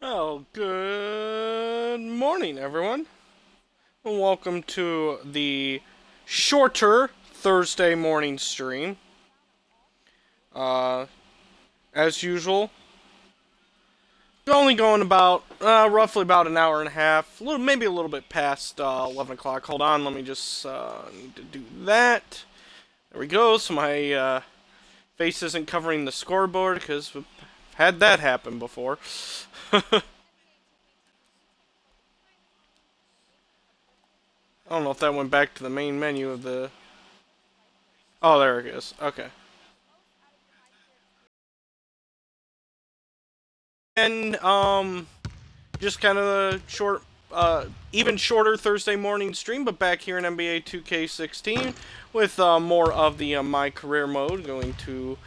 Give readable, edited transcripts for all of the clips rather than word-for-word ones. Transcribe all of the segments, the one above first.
Oh, good morning, everyone, and welcome to the shorter Thursday morning stream. As usual, only going about roughly about an hour and a half, maybe a little bit past 11 o'clock. Hold on, let me just need to do that. There we go. So my face isn't covering the scoreboard because we've had that happen before. I don't know if that went back to the main menu of the... Oh, there it is. Okay. And, just kind of a short, even shorter Thursday morning stream, but back here in NBA 2K16 with more of the MyCareer mode, going to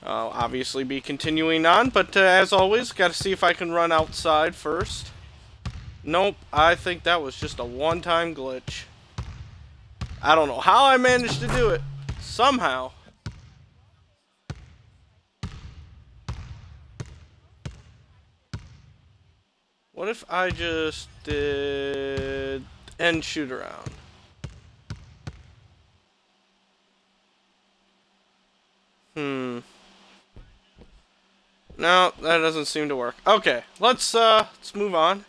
obviously be continuing on. But as always, got to see if I can run outside first. Nope, I think that was just a one-time glitch. I don't know how I managed to do it. Somehow. What if I just did end shoot around? No, that doesn't seem to work. Okay, let's move on.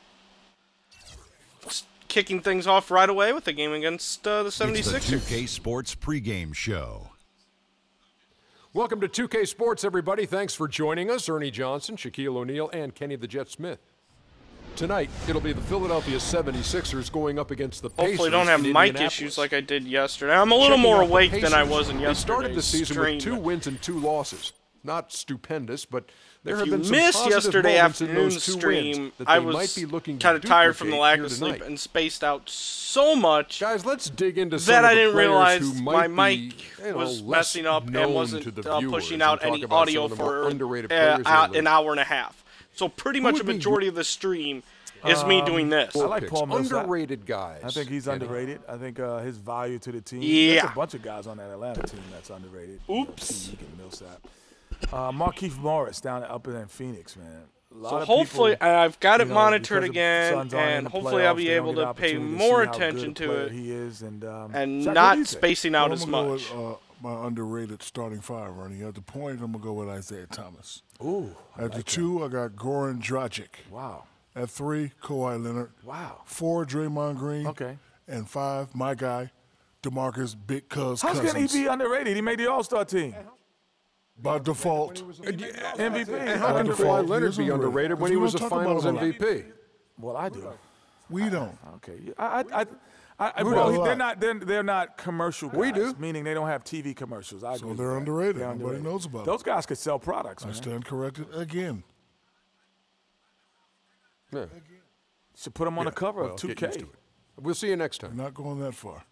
Kicking things off right away with the game against the 76ers. It's the 2K Sports pregame show. Welcome to 2K Sports, everybody. Thanks for joining us. Ernie Johnson, Shaquille O'Neal, and Kenny the Jet Smith. Tonight, it'll be the Philadelphia 76ers going up against the Pacers. Hopefully don't have mic issues like I did yesterday. I'm a little more awake than I was in yesterday's They started the season stream. with 2 wins and 2 losses. Not stupendous, but there have If been you some missed positive yesterday moments in afternoon's those 2 stream, wins that I they was might be looking kind of to tired from the lack duplicate of here sleep tonight. and spaced out so much Guys, let's dig into some that of I the didn't players realize who my might mic be, was less messing up and known wasn't to the viewers pushing and out talk any about audio some of the more for underrated players in the league. an hour and a half. So pretty much a would be majority of the stream is me doing this. I like Paul Millsap. Underrated guys. I think he's Kenny. underrated. I think his value to the team. Yeah. There's a bunch of guys on that Atlanta team that's underrated. Oops. You get Millsap. Markieff Morris up in Phoenix, man. So hopefully, I've got it monitored because the again, Suns aren't in and the hopefully I'll playoffs, be they don't able get to the pay opportunity to more see how attention good a to player it he is, and and Shaq, not what do you think? spacing out I'm as gonna much. go with, my underrated starting 5, Ernie. At the point, I'm going to go with Isaiah Thomas. Ooh. At the 2, I got Goran Dragic. Wow. At 3, Kawhi Leonard. Wow. 4, Draymond Green. Okay. And 5, my guy, DeMarcus Big Cuz How Cousins. can he be underrated? He made the All-Star team. By default. MVP. And how can default, Kawhi Leonard he be is underrated when because he we was don't a talk about Finals him a lot. MVP? Well, I do. We don't. Okay. They're not commercial guys. We do. Meaning they don't have TV commercials. I agree So with they're that. underrated. They're Nobody knows about Those them. guys could sell products, I man. stand corrected again. Yeah. Should put them on the cover Well, of get 2K. used to it. We'll see you next time. Not going that far.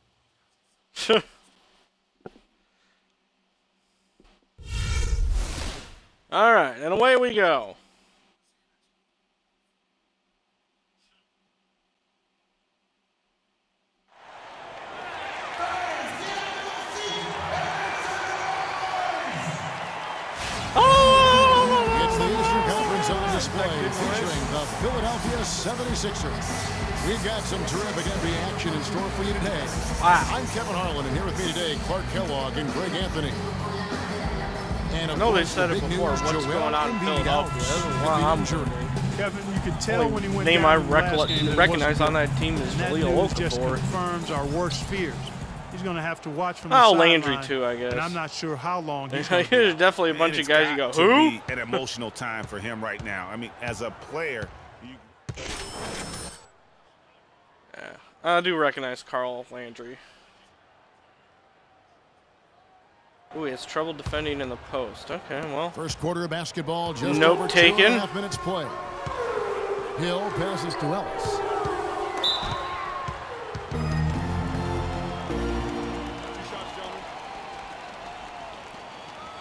All right, and away we go. It's the Eastern Conference on display featuring the Philadelphia 76ers. We've got some terrific NBA action in store for you today. Wow. I'm Kevin Harlan, and here with me today, Clark Kellogg and Greg Anthony. And I of know they course, said the it big before. news, What's Joel going on in Embiid Philadelphia? out. This is why I'm Injury. Kevin, you could tell when he went name down I in the last game that it recognize wasn't on that team is good. And that Jaleel news just Okafor. confirms our worst fears. He's going to have to watch from the Oh, sideline. Landry too, I guess. And I'm not sure how long he's going to be There's out. definitely a bunch And of it's guys you go, got to who? be an emotional time for him right now. I mean, as a player, Yeah, I do recognize Carl Landry. Ooh, he has trouble defending in the post. Okay, well. First quarter of basketball, just Note over taken. 2.5 minutes play. Hill passes to Ellis.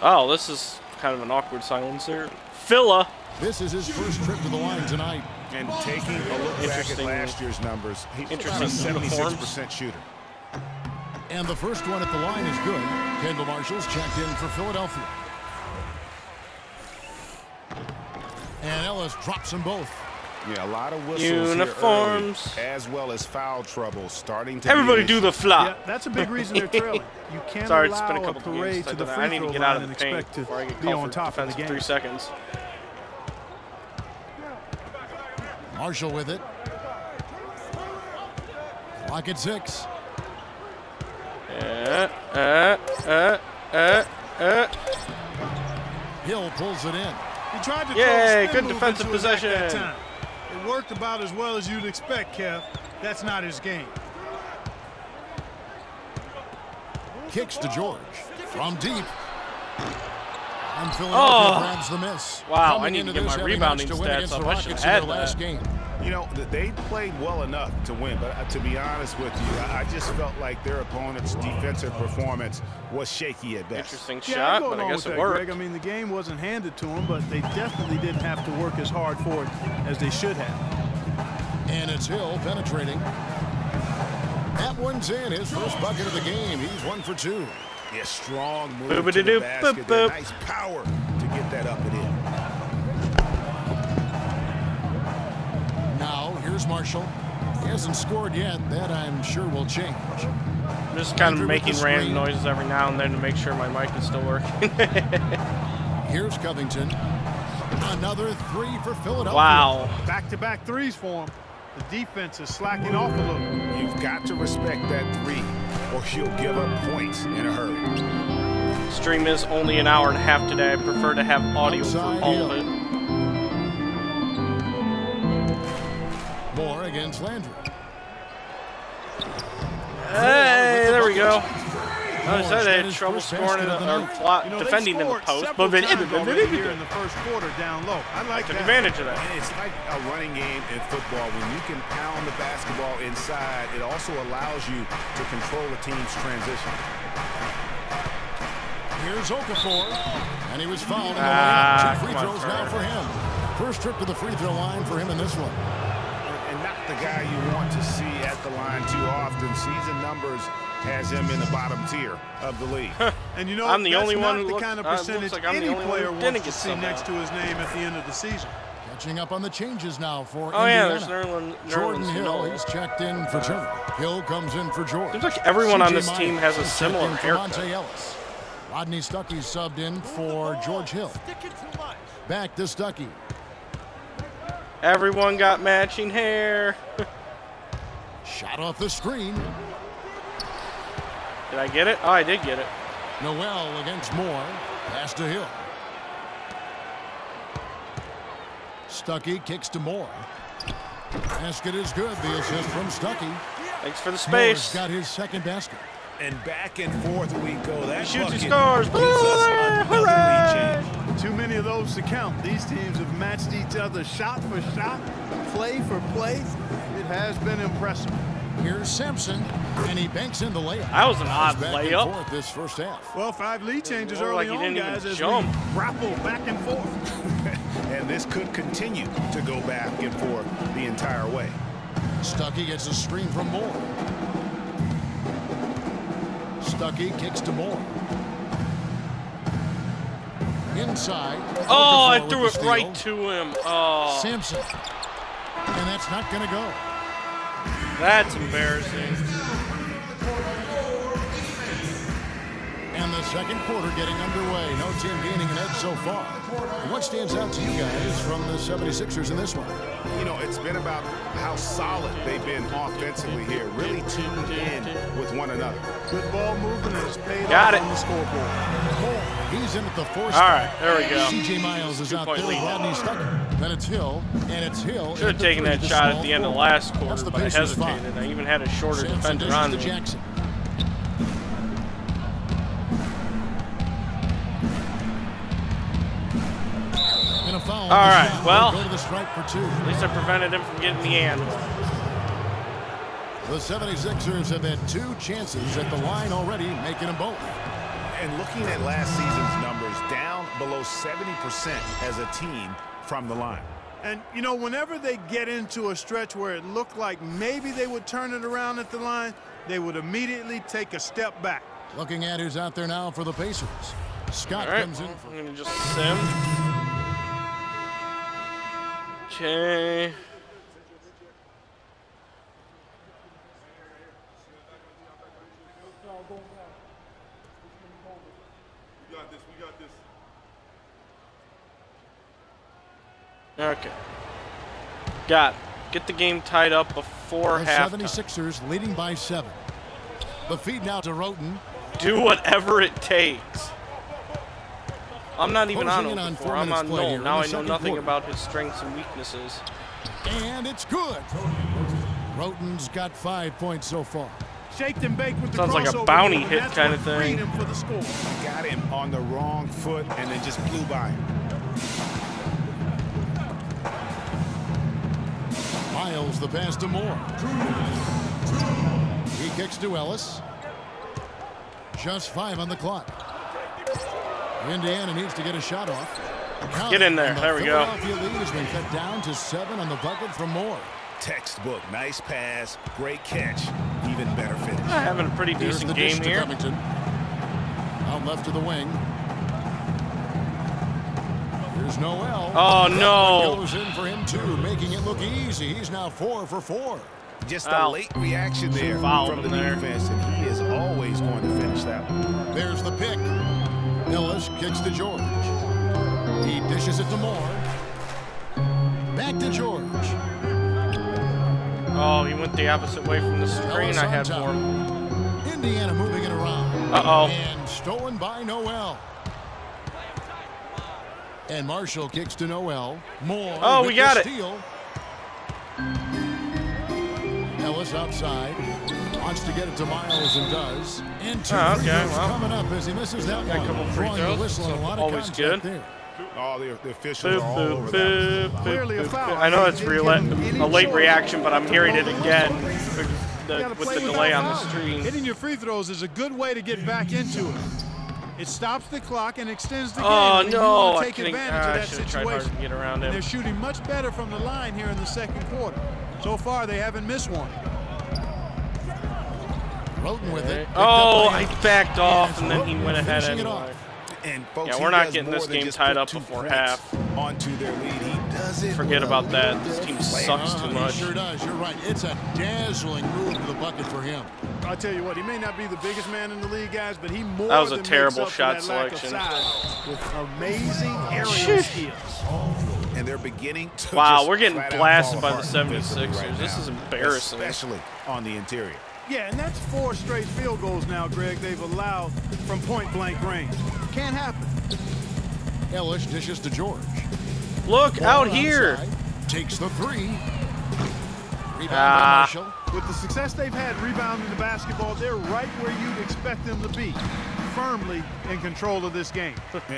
Oh, this is kind of an awkward silence here. Phila. This is his first trip to the line tonight. and taking a look back at Interesting. last year's numbers, he's about a Interesting 76% shooter. And the first one at the line is good. Kendall Marshall's checked in for Philadelphia. And Ellis drops them both. Yeah, a lot of whistles Uniforms. here early, as well as foul trouble starting to Everybody do the flop. Yeah, that's a big reason they're trailing. You can't Sorry, it's allow been a a couple parade games. to the I free need throw to get out line of and the paint expect to before I get be called on for top of defense the in game. 3 seconds. Marshall with it. Clock at 6. Hill pulls it in. He tried to Yay, throw a good spin move defensive into his act that possession. time. It worked about as well as you'd expect, Kev. That's not his game. Kicks to George. From deep. And Philadelphia grabs the miss. Wow, Coming I need to into get this, my having rebounding managed to win stats against up. the I should Rockets have in their had last that. game. You know, they played well enough to win, but to be honest with you, I just felt like their opponent's defensive performance was shaky at best. Interesting Yeah, shot, go but I along guess with it that, worked. Greg. I mean, the game wasn't handed to them, but they definitely didn't have to work as hard for it as they should have. And it's Hill penetrating. That one's in. His first bucket of the game. He's 1 for 2. Yeah, strong move to the Boop-a-doo-doo, basket. boop-boop. Nice power to get that up and in. Now, here's Marshall. He hasn't scored yet. That, I'm sure, will change. I'm just kind of Andrew with making the random screen. noises every now and then to make sure my mic is still working. Here's Covington. Another 3 for Philadelphia. Wow. Back-to-back threes for him. The defense is slacking off a little. You've got to respect that three, or you'll give up points in a hurry. Stream is only an hour and a half today. I prefer to have audio for Outside all of Hill. it. Moore against Landry. Hey, there we go. I Moore's said got they had his trouble first scoring basket of the or night. You know, defending they in the scored post, several but times already here in the first quarter down low. I like took that. advantage of that. And it's like a running game in football. When you can pound the basketball inside, it also allows you to control a team's transition. Here's Okafor. And he was fouled in the layup. 2 free come on, throws now Fred. for him. First trip to the free throw line for him in this one. And not the guy you want to see at the line too often. Season numbers has him in the bottom tier of the league. And you know, I'm the that's only not one who the looks- kind of looks percentage like I'm the any only one player who wants didn't to get see subbed next out. to his name at the end of the season. Catching up on the changes now for Oh yeah, Indiana. there's Jordan Nerlens Hill, Noel. he's checked in for Turner. Hill comes in for George. Seems like everyone on CJ this team Myers has a is checked similar in for haircut. Monte Ellis. Rodney Stuckey subbed in for George Hill. Back to Stuckey. Everyone got matching hair. Shot off the screen. Did I get it? Oh, I did get it. Noel against Moore. Pass to Hill. Stuckey kicks to Moore. Basket is good. The assist from Stuckey. Thanks for the Moore's space. got his second basket. And back and forth we go. That Shoots, he bucket scores. gives us another lead change. Too many of those to count. These teams have matched each other shot for shot, play for play. It has been impressive. Here's Sampson, and he banks in the layup. That was an odd Back and layup. forth this first half. Well, 5 lead changes looked early like he on, didn't even guys, as jump. we grapple back and forth. And this could continue to go back and forth the entire way. Stuckey gets a screen from Moore. Stuckey kicks to Moore. Inside. Oh, I Okafor threw with it the right steal. to him. Oh, Sampson. And that's not going to go. that's embarrassing. And the second quarter getting underway. No team gaining an edge so far. And what stands out to you guys from the 76ers in this one? You know, it's been about how solid they've been offensively here, really tuned in with one another. Good ball movement has paid Got off it. on the scoreboard. He's in at the 4 All spot. right, there we go. C.J. Miles is out there. 2-point lead. Rodney Stuckey. Then it's Hill, and it's Hill. Should have at the taken three, that the shot at small the end of the forward. last That's quarter, the but I Pacers' hesitated. I even had a shorter Sampson defender dishes on to me. Jackson. And a foul. All right, Shot. well. Go to the stripe for 2. At least I prevented him from getting the and. The 76ers have had 2 chances at the line already, making them both. And looking at last season's numbers, down below 70% as a team from the line. And, you know, whenever they get into a stretch where it looked like maybe they would turn it around at the line, they would immediately take a step back. Looking at who's out there now for the Pacers. Scott All right, comes in. I'm going to just sim. Okay. Okay. Got it. Get the game tied up before halftime. 76ers leading by 7. The feed now to Roten. Do whatever it takes. I'm not even on Okafor. I'm on Noel. Now I know nothing about his strengths and weaknesses. And it's good. Roten's got 5 points so far. Shaked and baked with the Sounds like a bounty hit kind of thing. For the score. Got him on the wrong foot and then just blew by him. Miles the pass to Moore. He kicks to Ellis. Just 5 on the clock. Indiana needs to get a shot off. Get in there. There we go. Philadelphia lead has been cut down to 7 on the bucket from Moore. Textbook. Nice pass. Great catch. Even better finish. Having a pretty decent game here. Covington. Out left to the wing. Here's Noel. Oh, no. Goes in for him, too, making it look easy. He's now 4 for 4. Just a late reaction there from the defense, and he is always going to finish that one. There's the pick. Ellis kicks to George. He dishes it to Moore. Back to George. Oh, he went the opposite way from the screen I had for him. Indiana moving it around. Uh-oh. And stolen by Noel. And Marshall kicks to Noel. Moore. Oh, we got it. Steal. Ellis outside. Wants to get it to Miles and does. And two free throws coming up as he misses that one. A couple free throws. Always good. There. Oh, the officials are all over that. I know it's a late reaction, but I'm hearing it again with the delay on the stream. Hitting your free throws is a good way to get back into it. It stops the clock and extends the game. Oh, no. Take advantage of that situation. To get around him. They're shooting much better from the line here in the second quarter. So far, they haven't missed one. Roten with it. Oh, I backed off, and then he went ahead anyway. And folks, yeah, we're not getting this game tied up before half. Onto their lead. He does it. Forget about that. This team sucks too much. He sure does. You're right. It's a dazzling move to the bucket for him. I'll tell you what, he may not be the biggest man in the league, guys, but he more that was a than terrible makes up shot for that lack of selection. size with amazing aerial skills. And they're beginning to we're getting blasted by the 76ers. Right, this is embarrassing. Especially on the interior. Yeah, and that's 4 straight field goals now, Greg, they've allowed from point-blank range. Can't happen. Ellis dishes to George. Look out here. Takes the 3. Rebound by Marshall. With the success they've had rebounding the basketball, they're right where you'd expect them to be, firmly in control of this game.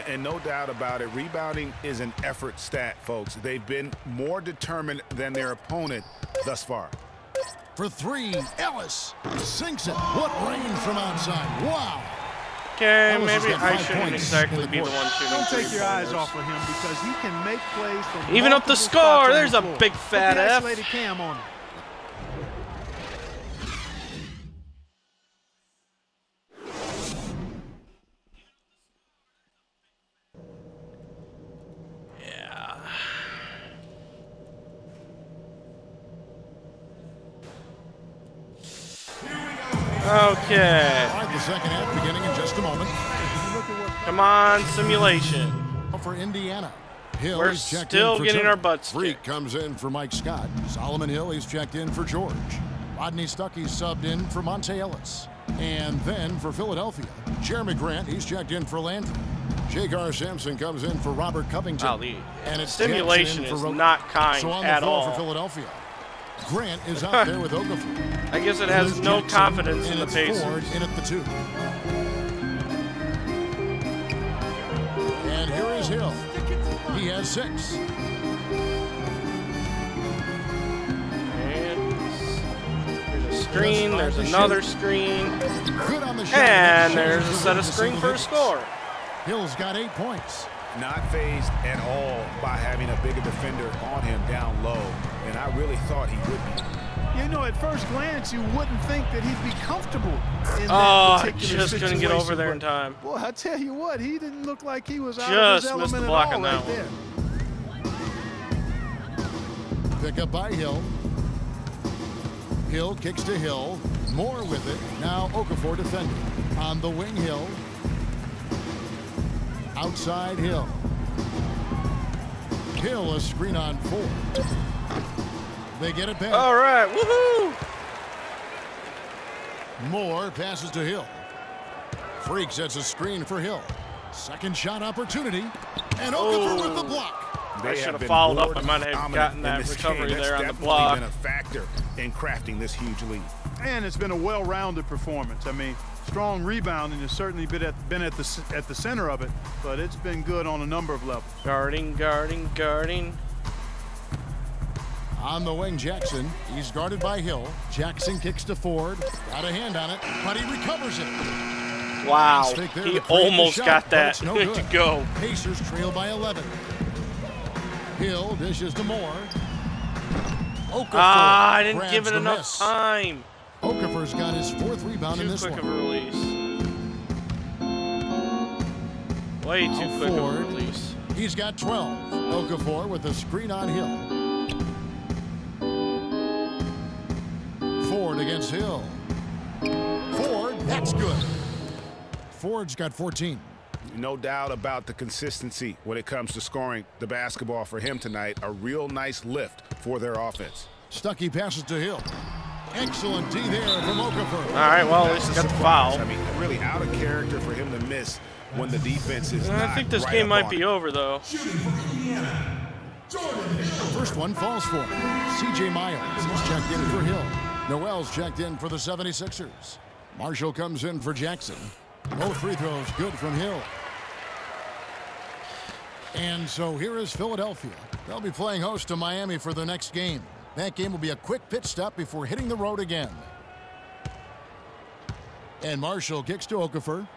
And no doubt about it, rebounding is an effort stat, folks. They've been more determined than their opponent thus far. For 3, Ellis sinks it. What range from outside. Wow. Okay, maybe I shouldn't exactly be the one shooting. Don't take your eyes off of him because he can make plays from even up the score. There's a big fat F. Isolated cam on him. Okay. All right, the second half beginning in just a moment. Come on, simulation. For Indiana. Hill We're is checked still in for getting Turner. our butts Freak kicked. comes in for Mike Scott. Solomon Hill, he's checked in for George. Rodney Stuckey's subbed in for Monte Ellis. And then for Philadelphia, Jeremy Grant, he's checked in for Landry. J.K. Sampson comes in for Robert Covington. Wow, the and it's stimulation Jackson in for is not kind so on the at floor all. for Philadelphia. Grant is out there with Okafor. I guess it has no confidence in the Pacers. Ford in at the 2. And here is Hill. He has 6. There's a screen, there's another screen, Good on the shot. and there's a set of screen for a score. Hill's got 8 points. Not fazed at all by having a bigger defender on him down low. And I really thought he would be. You know, at first glance, you wouldn't think that he'd be comfortable in that I particular just couldn't get over there in time. Boy, I tell you what, he didn't look like he was out Just of his missed the element block at all on that right one. there. Pick up by Hill. Hill kicks to Hill. Moore with it. Now Okafor defending. On the wing, Hill. Outside Hill. Hill a screen on Ford. They get it back. All right, woohoo! Moore passes to Hill. Freak sets a screen for Hill. Second shot opportunity. And Okafor with the block. I should have followed up. I might have gotten that recovery there on the block. That's definitely been a factor in crafting this huge lead. And it's been a well-rounded performance. I mean, strong rebounding has certainly been at the center of it, but it's been good on a number of levels. Guarding. On the wing, Jackson. He's guarded by Hill. Jackson kicks to Ford. Got a hand on it, but he recovers it. Wow, There he to create almost the shot, got but that it's no to good. go. Pacers trail by 11. Hill dishes to Moore. Okafor I didn't grabs give it the enough miss. time. Okafor's got his 4th rebound in Too this quick one. of a release. Way too quick of a Ford. release. He's got 12. Okafor with a screen on Hill. Ford against Hill. Ford, that's good. Ford's got 14. No doubt about the consistency when it comes to scoring the basketball for him tonight. A real nice lift for their offense. Stuckey passes to Hill. Excellent D there from Okafor. All right, well, at least he got the foul. I mean, really out of character for him to miss when the defense is not I think this right game up might on be it. over, though. First one falls for C.J. Miles. He's checked in for Hill. Noel's checked in for the 76ers. Marshall comes in for Jackson. Both free throws good from Hill. And so here is Philadelphia. They'll be playing host to Miami for the next game. That game will be a quick pit stop before hitting the road again. And Marshall kicks to Okafor.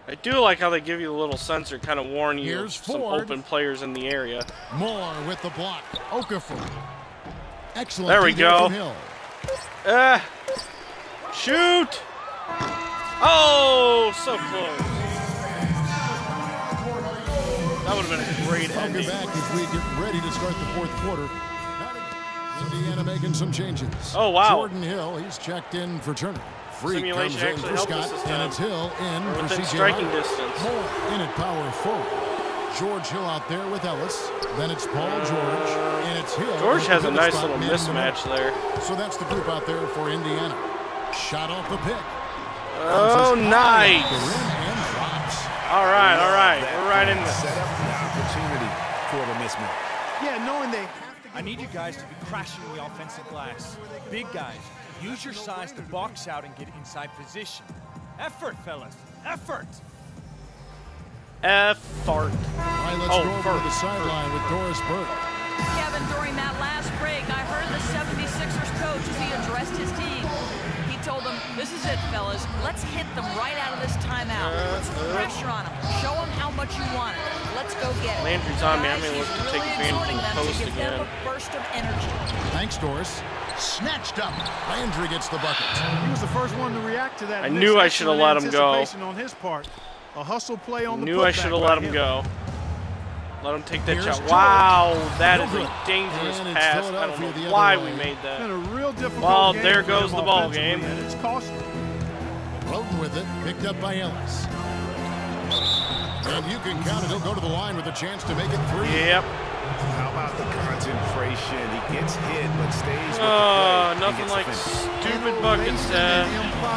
I do like how they give you a little sensor, kind of warn you Here's of some Ford. open players in the area. Moore with the block. Okafor. Excellent. There we D there go. from Hill. Shoot! Oh, so close. That would have been a great Welcome ending. back as we get ready to start the 4th quarter. Indiana making some changes. Oh, wow. Jordan Hill, he's checked in for Turner. Freak Simulation comes in actually for helped us Scott, this and time. it's Hill in We're for within C.J. striking Miles. distance. Moore in at power forward. George Hill out there with Ellis. Then it's Paul George, and it's Hill. George has a in the nice spot little man in the mismatch middle. there. So that's the group out there for Indiana. Shot off the pick. Oh, nice. The rim and drops. All right. We're right in this. Set up the opportunity for the mismatch. Yeah, knowing they I need you guys to be crashing the offensive glass. Big guys, use your size to box out and get inside position. Effort, fellas. Effort. F-fart. All right, let's go over to the sideline with Doris Burke. Kevin, during that last break, I heard the 76ers coach as he addressed his team. He told them, this is it, fellas. Let's hit them right out of this timeout. Put some pressure on them. Show them how much you want it. Let's go get it. Landry's on me. I'm Guys, going to look he's to take really advantage of exhorting the them to post give them again. a burst of energy. Thanks, Doris. Snatched up. Landry gets the bucket. He was the first one to react to that. I knew I should have let him go. On his part, a hustle play on the Knew I should have let him go. Let him take that Here's shot. George. Wow, that No is good. a dangerous And it's pass. I Philadelphia don't the know other why way. we made It's been that. a real difficult Well, game there for goes him the ball offensively, game. and it's costly. Roden with it, picked up by Ellis. And you can count it. He'll go to the line with a chance to make it 3. Yep. How about the concentration? He gets hit, but stays with the Oh, play. nothing like stupid buckets that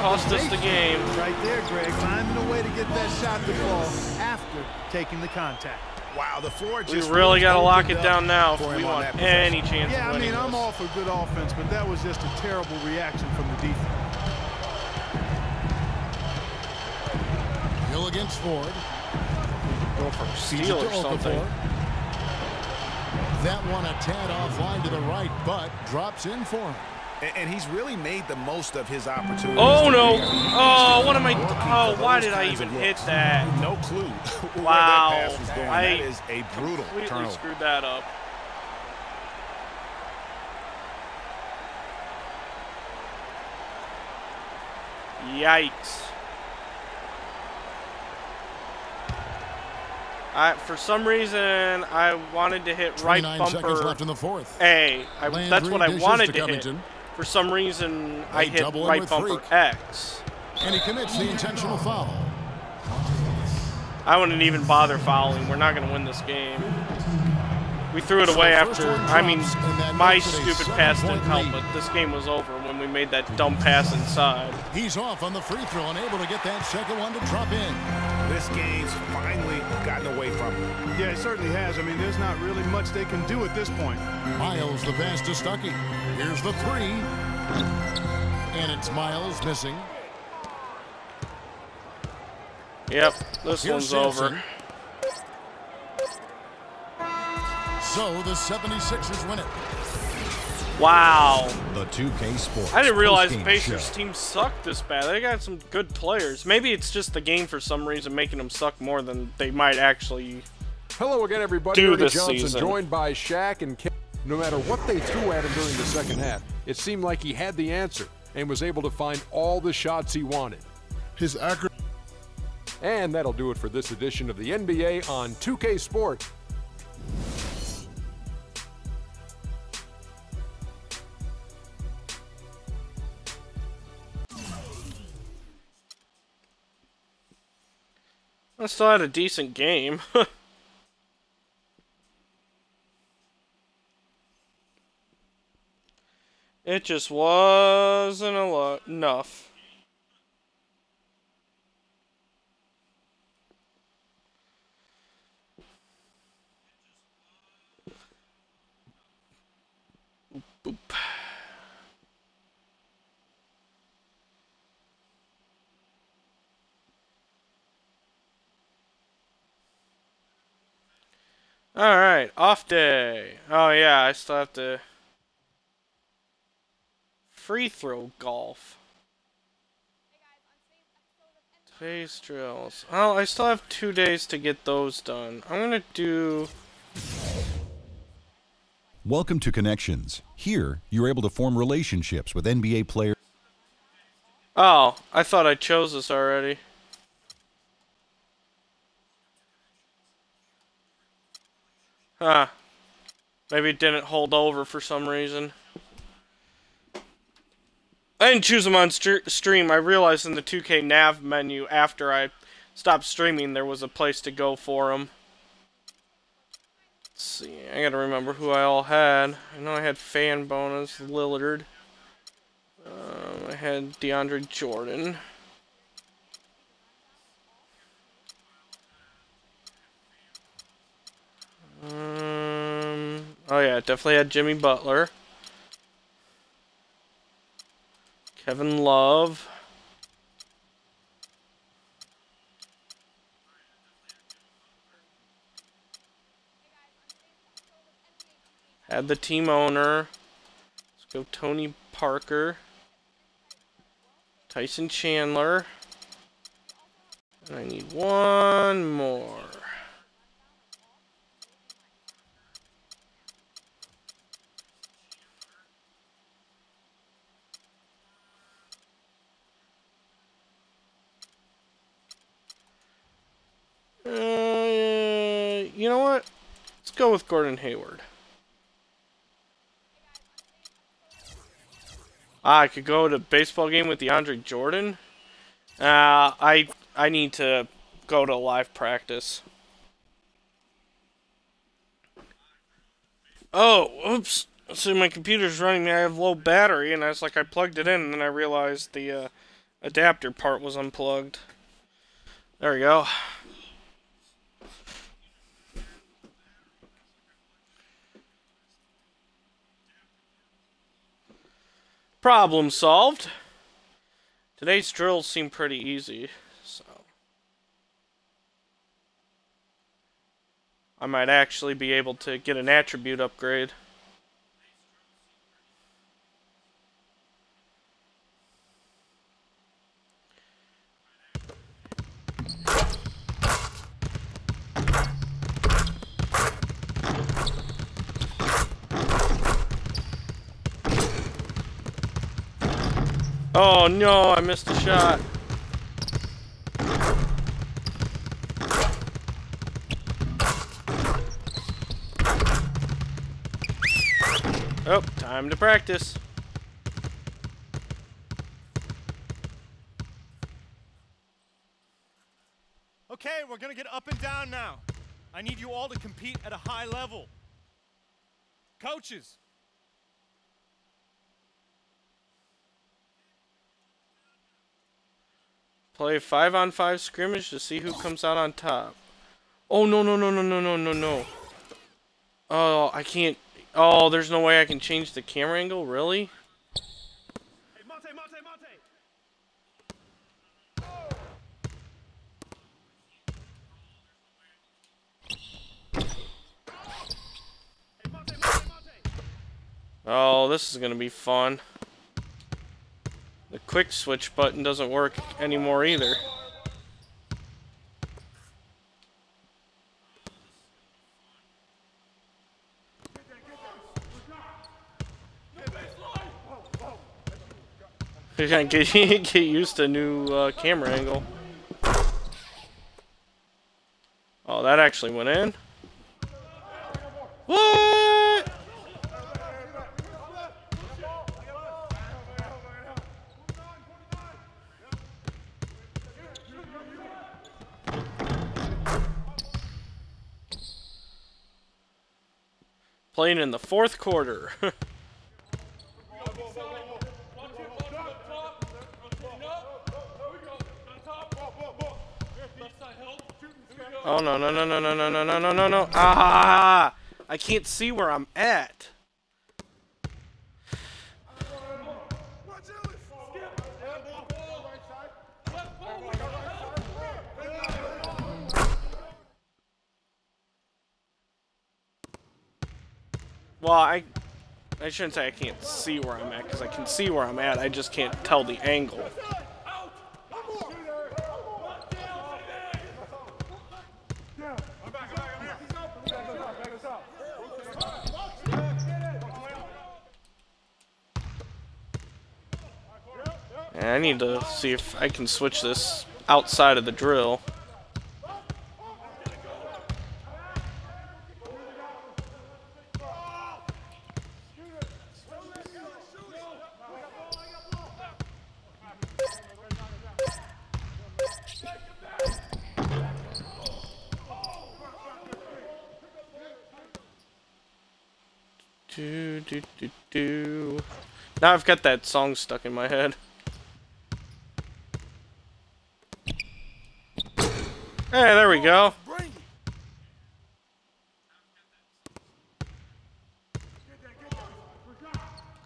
cost us the game. Right there, Greg, finding a way to get that shot to fall after taking the contact. Wow, the floor We just really got to lock opened it up down now if for we him on want that possession. any chance Yeah, of I winning mean, I'm this. all for good offense, but that was just a terrible reaction from the defense. Hill against Ford. Go for a Feeds steal it or to something. Okafor. That one a tad offline to the right, but drops in for him. And he's really made the most of his opportunities. Oh, no. today. Oh, what am I... Looking Oh, for why those did I kinds even of hit looks. that? No clue where Wow. that pass was going. I That is a brutal Completely turnover. screwed that up. Yikes. For some reason, I wanted to hit right 29 seconds bumper left in the 4th. A. That's what I dishes wanted to to hit. Covington. For some reason, I They hit double in right with bumper Freak. X. And he commits the intentional foul. I wouldn't even bother fouling. We're not going to win this game. We threw it away after, I mean, my stupid pass didn't help, but this game was over when we made that dumb pass inside. He's off on the free throw and able to get that second one to drop in. This game's finally gotten away from him. Yeah, it certainly has. I mean, there's not really much they can do at this point. Miles the pass to Stuckey. Here's the three. And it's Miles missing. Yep, this Here's one's Sampson. over. So the 76ers win it. Wow. The 2K Sports. I didn't realize the postgame Pacers show. team sucked this bad. They got some good players. Maybe it's just the game for some reason making them suck more than they might actually. Hello again, everybody. Do Ernie this Johnson, season. joined by Shaq and Ken. No matter what they threw at him during the second half, it seemed like he had the answer and was able to find all the shots he wanted. His accuracy. And that'll do it for this edition of the NBA on 2K Sports. I still had a decent game. It just wasn't enough. Boop. Alright, off day. Oh yeah, I still have to free throw golf. Today's drills. Oh, I still have 2 days to get those done. I'm gonna do... Welcome to Connections. Here, you're able to form relationships with NBA players. Oh, I thought I chose this already. Huh. Maybe it didn't hold over for some reason. I didn't choose them on stream. I realized in the 2K nav menu after I stopped streaming there was a place to go for them. Let's see. I gotta remember who I all had. I know I had Fan Bonus, Lillard. I had DeAndre Jordan. Oh yeah, definitely had Jimmy Butler. Kevin Love. Had the team owner. Let's go Tony Parker. Tyson Chandler. And I need one more. You know what? Let's go with Gordon Hayward. I could go to a baseball game with DeAndre Jordan. I need to go to live practice. Oh, oops. So my computer's running. I have low battery, and I was like, I plugged it in, and then I realized the adapter part was unplugged. There we go. Problem solved. Today's drills seem pretty easy, so I might actually be able to get an attribute upgrade. Oh no, I missed a shot. Oh, time to practice. Okay, we're gonna get up and down now. I need you all to compete at a high level. Coaches. Play 5-on-5 scrimmage to see who comes out on top. Oh, no, no, no, no, no, no, no, no. Oh, I can't. Oh, there's no way I can change the camera angle? Really? Hey, Monte, Monte, Monte. Oh, this is going to be fun. The quick switch button doesn't work anymore either. You can't get used to a new camera angle. Oh, that actually went in. What? Playing in the fourth quarter. Oh no no no no no no no no no no no! Ah! I can't see where I'm at. Well, I shouldn't say I can't see where I'm at, because I can see where I'm at. I just can't tell the angle. And I need to see if I can switch this outside of the drill. Do, do, do, do. Now I've got that song stuck in my head. Hey, there we go.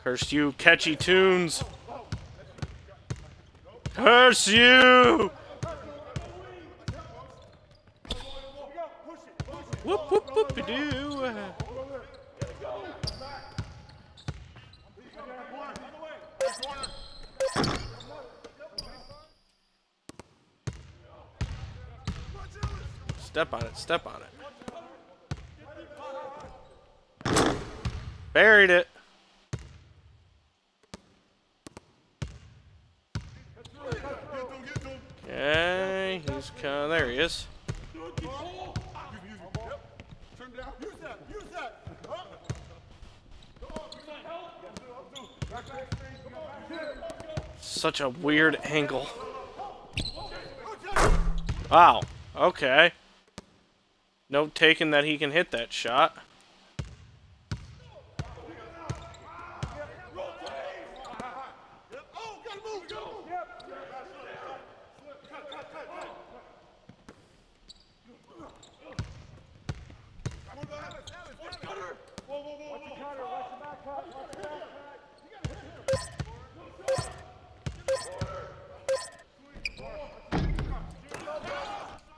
Curse you, catchy tunes. Curse you! Whoop whoop whoop doo. Step on it, step on it. Buried it. Okay, he's coming. There he is. Such a weird angle. Wow, okay. Note taken that he can hit that shot.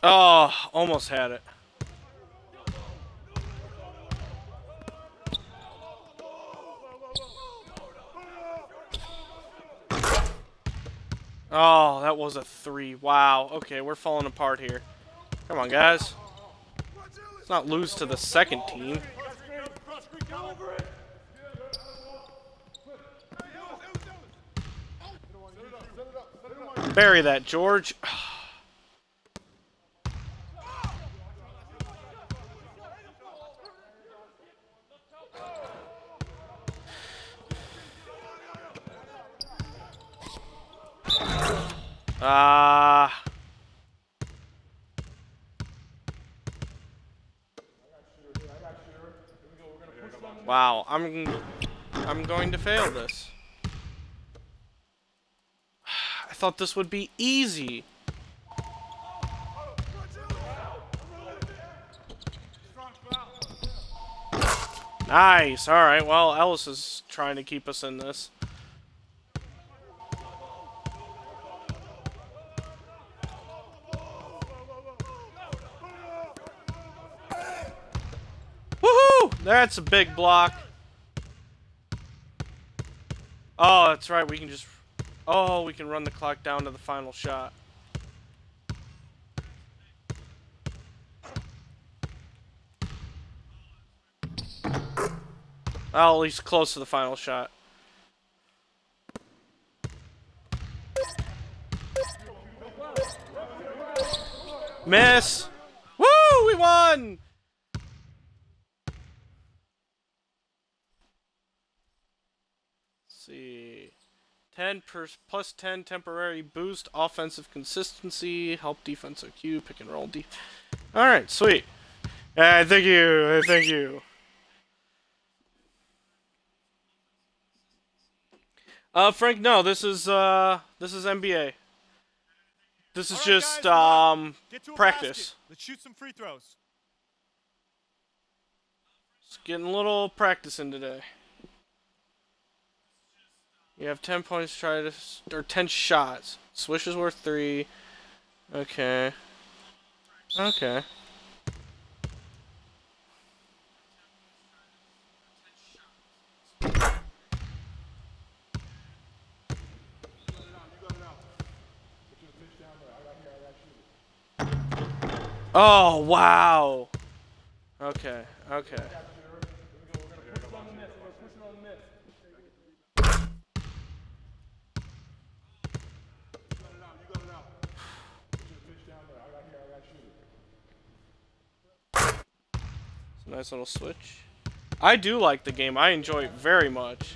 Oh, almost had it. Oh, that was a 3. Wow. Okay, we're falling apart here. Come on, guys. Let's not lose to the second team. Bury that, George. Wow, I'm going to fail this. I thought this would be easy. Nice. All right. Well, Ellis is trying to keep us in this. Woohoo! That's a big block. Oh, that's right. We can just... Oh, we can run the clock down to the final shot. Well, at least close to the final shot. Miss! Woo! We won! Let's see. 10 plus 10 temporary boost, offensive consistency, help defensive Q, pick and roll D. Alright, sweet. Thank you. Thank you. Frank, no, this is NBA. This is just practice. Let's shoot some free throws. Just getting a little practice in today. You have 10 points, try to, or 10 shots. Swish is worth 3. Okay. Okay. Oh, wow. Okay, okay. It's a nice little switch. I do like the game. I enjoy it very much.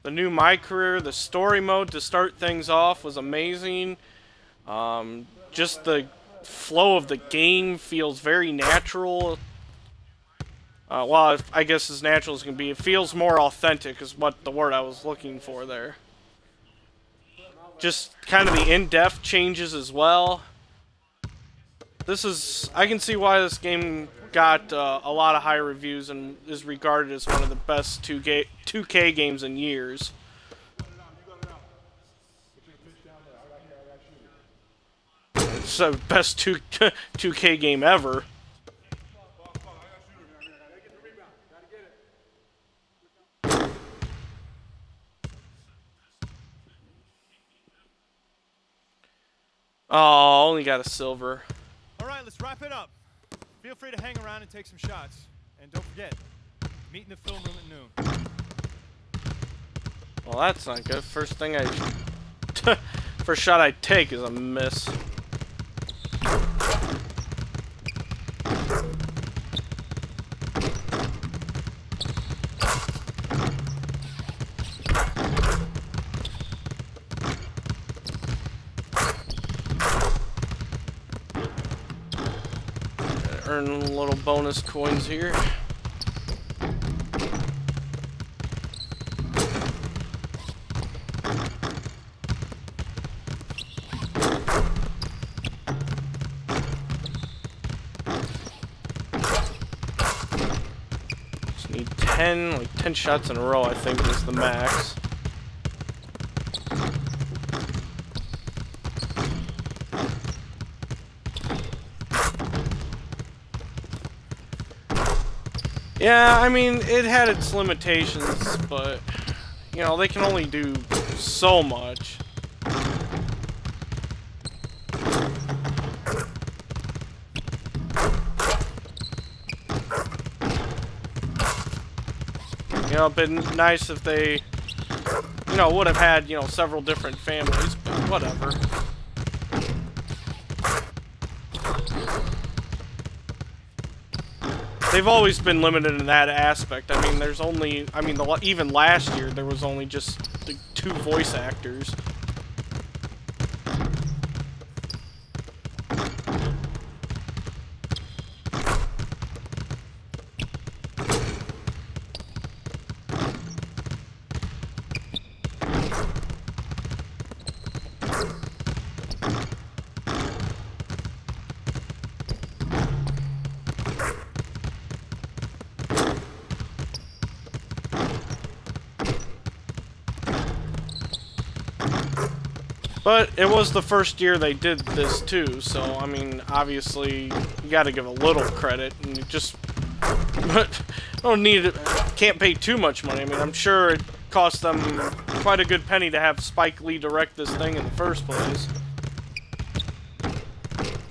The new MyCareer, the story mode to start things off was amazing. Just the flow of the game feels very natural. Well, I guess as natural as it can be. It feels more authentic is what the word I was looking for there. Just kind of the in-depth changes as well. This is... I can see why this game got a lot of high reviews and is regarded as one of the best 2K games in years. It's the best 2K game ever. Oh, only got a silver. All right, let's wrap it up. Feel free to hang around and take some shots. And don't forget, meet in the film room at noon. Well, that's not good. First shot I take is a miss. Earn a little bonus coins here. Just need 10 shots in a row, I think is the max. Yeah, I mean, it had its limitations, but, you know, they can only do so much. You know, it'd been nice if they, you know, would have had, you know, several different families, but whatever. They've always been limited in that aspect. I mean, there's only... I mean, even last year, there was only just the 2 voice actors. But it was the first year they did this too, so I mean, obviously you got to give a little credit, and you just don't need it. Can't pay too much money. I mean, I'm sure it cost them quite a good penny to have Spike Lee direct this thing in the first place.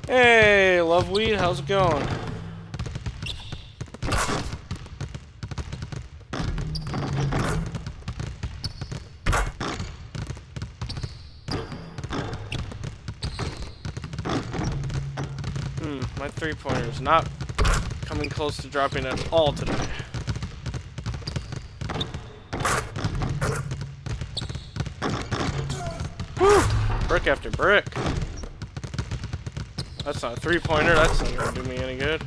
Hey, Loveweed, how's it going? My three-pointer is not coming close to dropping at all today. Whew! Brick after brick. That's not a three-pointer. That's not gonna do me any good.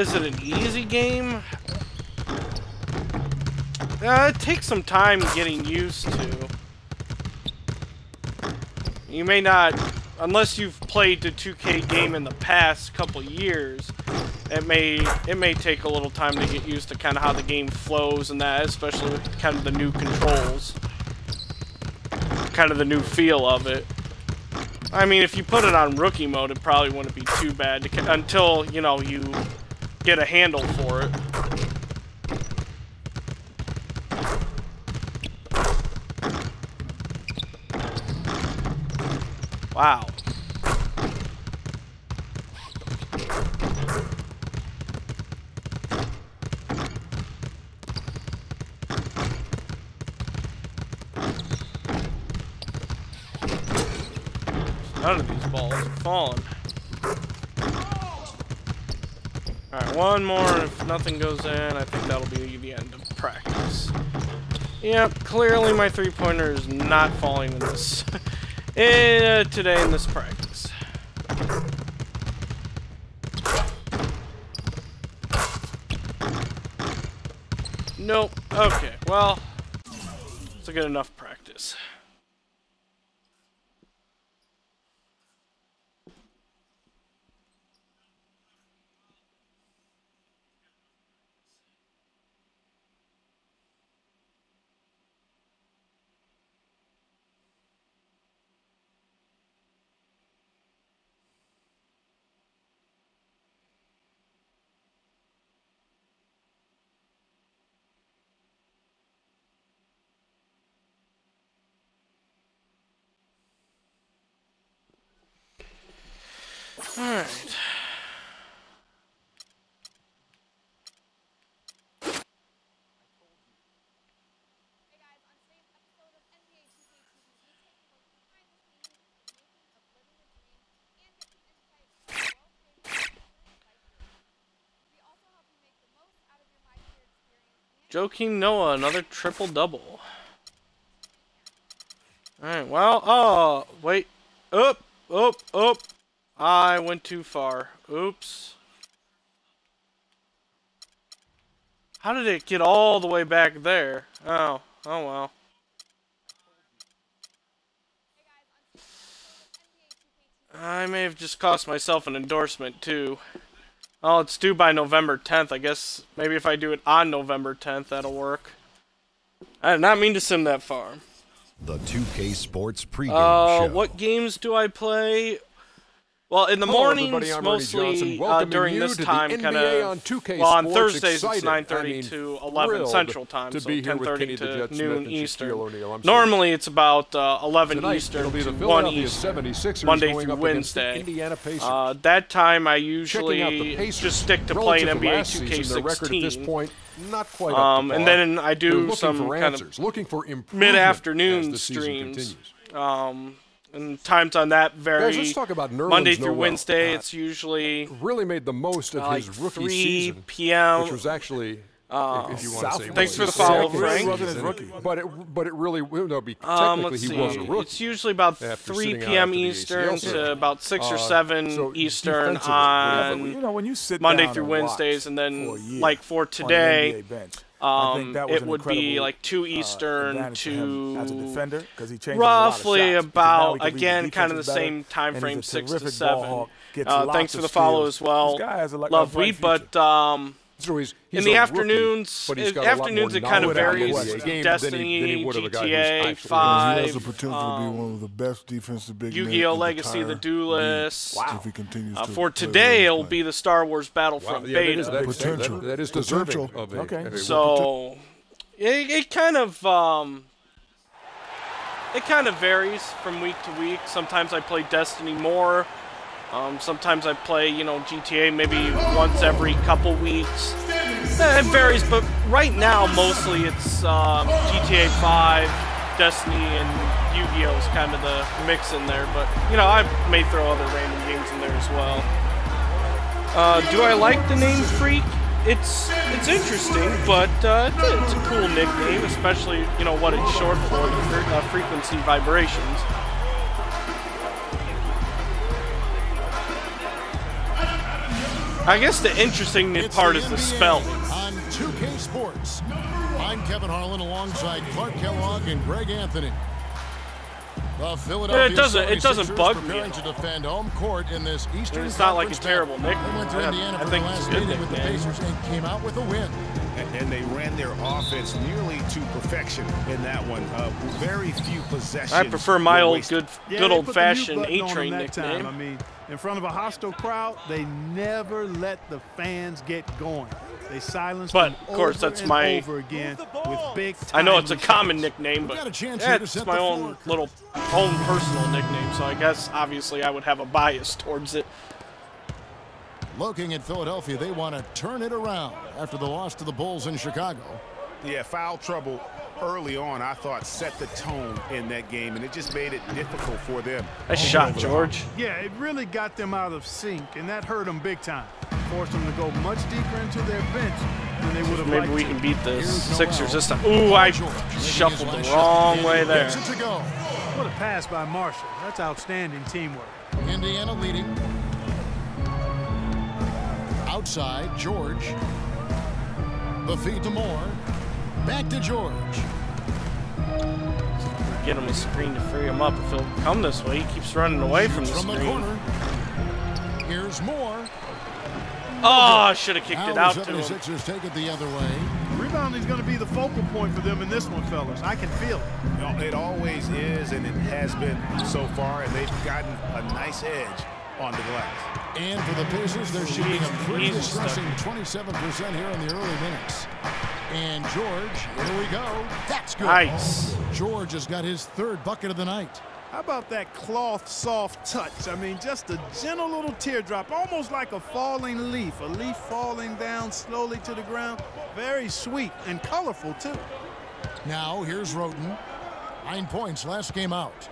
Is it an easy game? It takes some time getting used to. You may not, unless you've played the 2K game in the past couple years, it may take a little time to get used to kind of how the game flows and that, especially with kind of the new controls. Kind of the new feel of it. I mean, if you put it on rookie mode, it probably wouldn't be too bad until, you know, you get a handle for it. Wow. None of these balls are falling. Alright, one more. If nothing goes in, I think that'll be the end of practice. Yep, clearly my three-pointer is not falling in this. Today in this practice. Nope. Okay, well, it's a good enough practice. Alright. Joakim Noah, another triple-double. Alright, well, oh, wait. Up. I went too far. Oops. How did it get all the way back there? Oh well. I may have just cost myself an endorsement too. Oh, it's due by November 10th. I guess maybe if I do it on November 10th, that'll work. I did not mean to sim that far. The 2K Sports pregame show. What games do I play? Well, in the mornings, mostly during this time, kind of, well, on Thursdays it's 9:30 to 11 Central Time, so 10:30 to noon Eastern. Normally it's about 11 Eastern to 1 Eastern, Monday through Wednesday. That time I usually just stick to playing NBA 2K16. And then I do some kind of mid-afternoon streams. And times on that vary. Guys, let's talk about Monday through Wednesday. It's usually really made the most of his rookie 3 season, p.m. which was actually, if you want to say, thanks for the follow, Frank. But it really will be technically he was a rookie. It's usually about 3 p.m. Eastern to about 6 or 7 Eastern on when you sit Monday down through and Wednesdays, and then like for today. It would be like 2 Eastern to as a defender, he roughly about, again, kind of the same time frame, 6 to 7. Gets lots Thanks for of the follow steals. as well. This guy has a Love bright Wheat, future. but So he's in the a afternoons, rookie, but he's got a lot more it kind of knowledge on varies. the game Destiny, than he would have a guy who's GTA, actually- 5, He has the potential to be one of the best defensive big men. Yu-Gi-Oh! in the Legacy of the entire Duelist. league, if he continues to For play today, what it'll he's be the Star Wars Battlefront Wow, yeah, beta. that is deserving Potential. of a, Okay. of a So it kind of varies from week to week. Sometimes I play Destiny more. Sometimes I play, GTA maybe once every couple weeks. It varies, but right now mostly it's GTA 5, Destiny, and Yu-Gi-Oh! Is kind of the mix in there. But I may throw other random games in there as well. Do I like the name Freak? It's interesting, but it's a cool nickname, especially what it's short for, the frequency vibrations. I guess the interesting part is the spelling. On 2K Sports, I'm Kevin Harlan alongside Clark Kellogg and Greg Anthony. The Philadelphia It doesn't bug me preparing at to all. defend home court in this Eastern It's not like a Conference terrible battle. nickname. They went to Indiana I for think the it's last a good meeting with the nickname. Pacers and came out with a win. And they ran their offense nearly to perfection in that one. Very few possessions. I prefer my were old wasted. good old-fashioned A-Train nickname. I mean, in front of a hostile crowd, they never let the fans get going. They silenced But, them of course, over that's and my- over again with big I know it's a timely common shots. nickname, but got a chance here to it's set my the own floor. little personal nickname, so I guess obviously I would have a bias towards it. Looking at Philadelphia, they want to turn it around after the loss to the Bulls in Chicago. Yeah, foul trouble early on, I thought, set the tone in that game, and it just made it difficult for them. Nice shot, George. Yeah, it really got them out of sync, and that hurt them big time. Forced them to go much deeper into their bench than they would have Maybe liked we to. can beat the Here's Sixers Noel. this time. Ooh, I George making his shuffled last the shot, wrong and way he there. gets it to go. What a pass by Marshall. That's outstanding teamwork. Indiana leading. Outside, George. The feed to Moore. Back to George. Get him a screen to free him up if he'll come this way. He keeps running away from the From the screen. corner. Here's Moore. Oh, I should have kicked Now it out the to him. 76ers take it the other way. Rebounding is going to be the focal point for them in this one, fellas. I can feel it. You know, it always is, and it has been so far, and they've gotten a nice edge on the glass. And for the Pacers, they're shooting a pretty He's distressing 27% here in the early minutes. And George, here we go. That's good. Nice. George has got his third bucket of the night. How about that cloth soft touch? I mean, just a gentle little teardrop, almost like a falling leaf. A leaf falling down slowly to the ground. Very sweet and colorful, too. Now, here's Roten. 9 points last game out.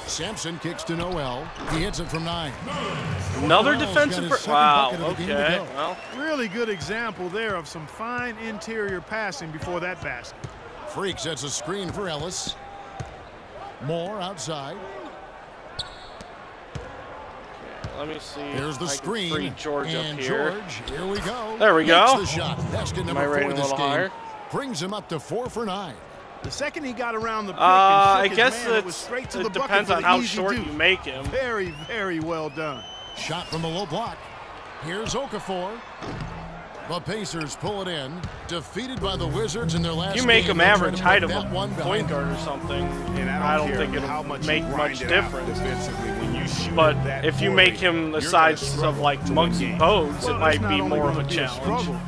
Sampson kicks to Noel. He hits it from 9. Another Noel's defensive got his second wow, bucket of the game to okay. go. Well, Really good example there of some fine interior passing before that basket. Freak sets a screen for Ellis. Moore outside. let me see. There's the I can screen. free George and up here. George, here we go. There we go. Makes the shot. Best in Am I number 4 rating a this little game. higher? Brings him up to 4 for 9. The second he got around the pick I and shook guess his man, it was straight to it the bucket depends for on the how easy short deuce. you make him. Very, very well done. Shot from the low block. Here's Okafor. The Pacers pull it in. Defeated by the Wizards in their last You make game. him They try average to height put of that a one point behind guard them. or something. And I don't care think how it'll much make you much grind it out difference. defensively. When you shoot But it that if you poorly, make him the you're gonna size of struggle like to win Muggsy games. Bogues, Well, it might it's not be only more of gonna a be challenge. struggle,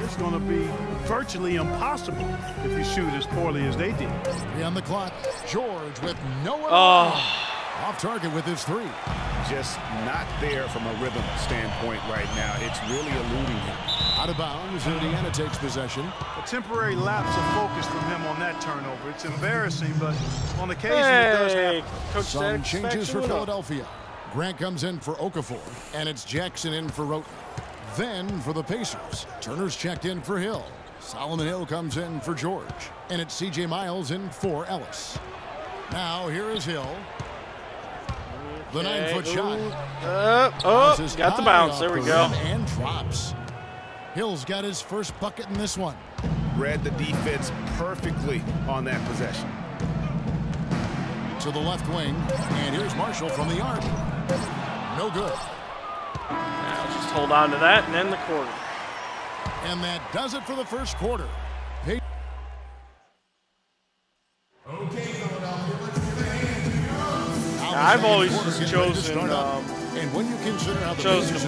it's going to be virtually impossible if you shoot as poorly as they did. 3 on the clock. George with no off target with his 3. Just not there from a rhythm standpoint right now. It's really eluding him. Out of bounds. Indiana takes possession. A temporary lapse of focus from him on that turnover. It's embarrassing, but on occasion it does Hey, happen. Coach Some Static changes for Saxon. Philadelphia. Grant comes in for Okafor, and it's Jackson in for Roten. Then for the Pacers, Turner's checked in for Hill. Solomon Hill comes in for George, and it's C.J. Miles in for Ellis. Now here is Hill. The 9-foot shot. Bounces Got the high bounce. off There we the go. rim and drops. Hill's got his first bucket in this one. Read the defense perfectly on that possession. To the left wing, and here's Marshall from the arc. no good. Now just hold on to that and end the quarter. And that does it for the first quarter. I've always just chosen to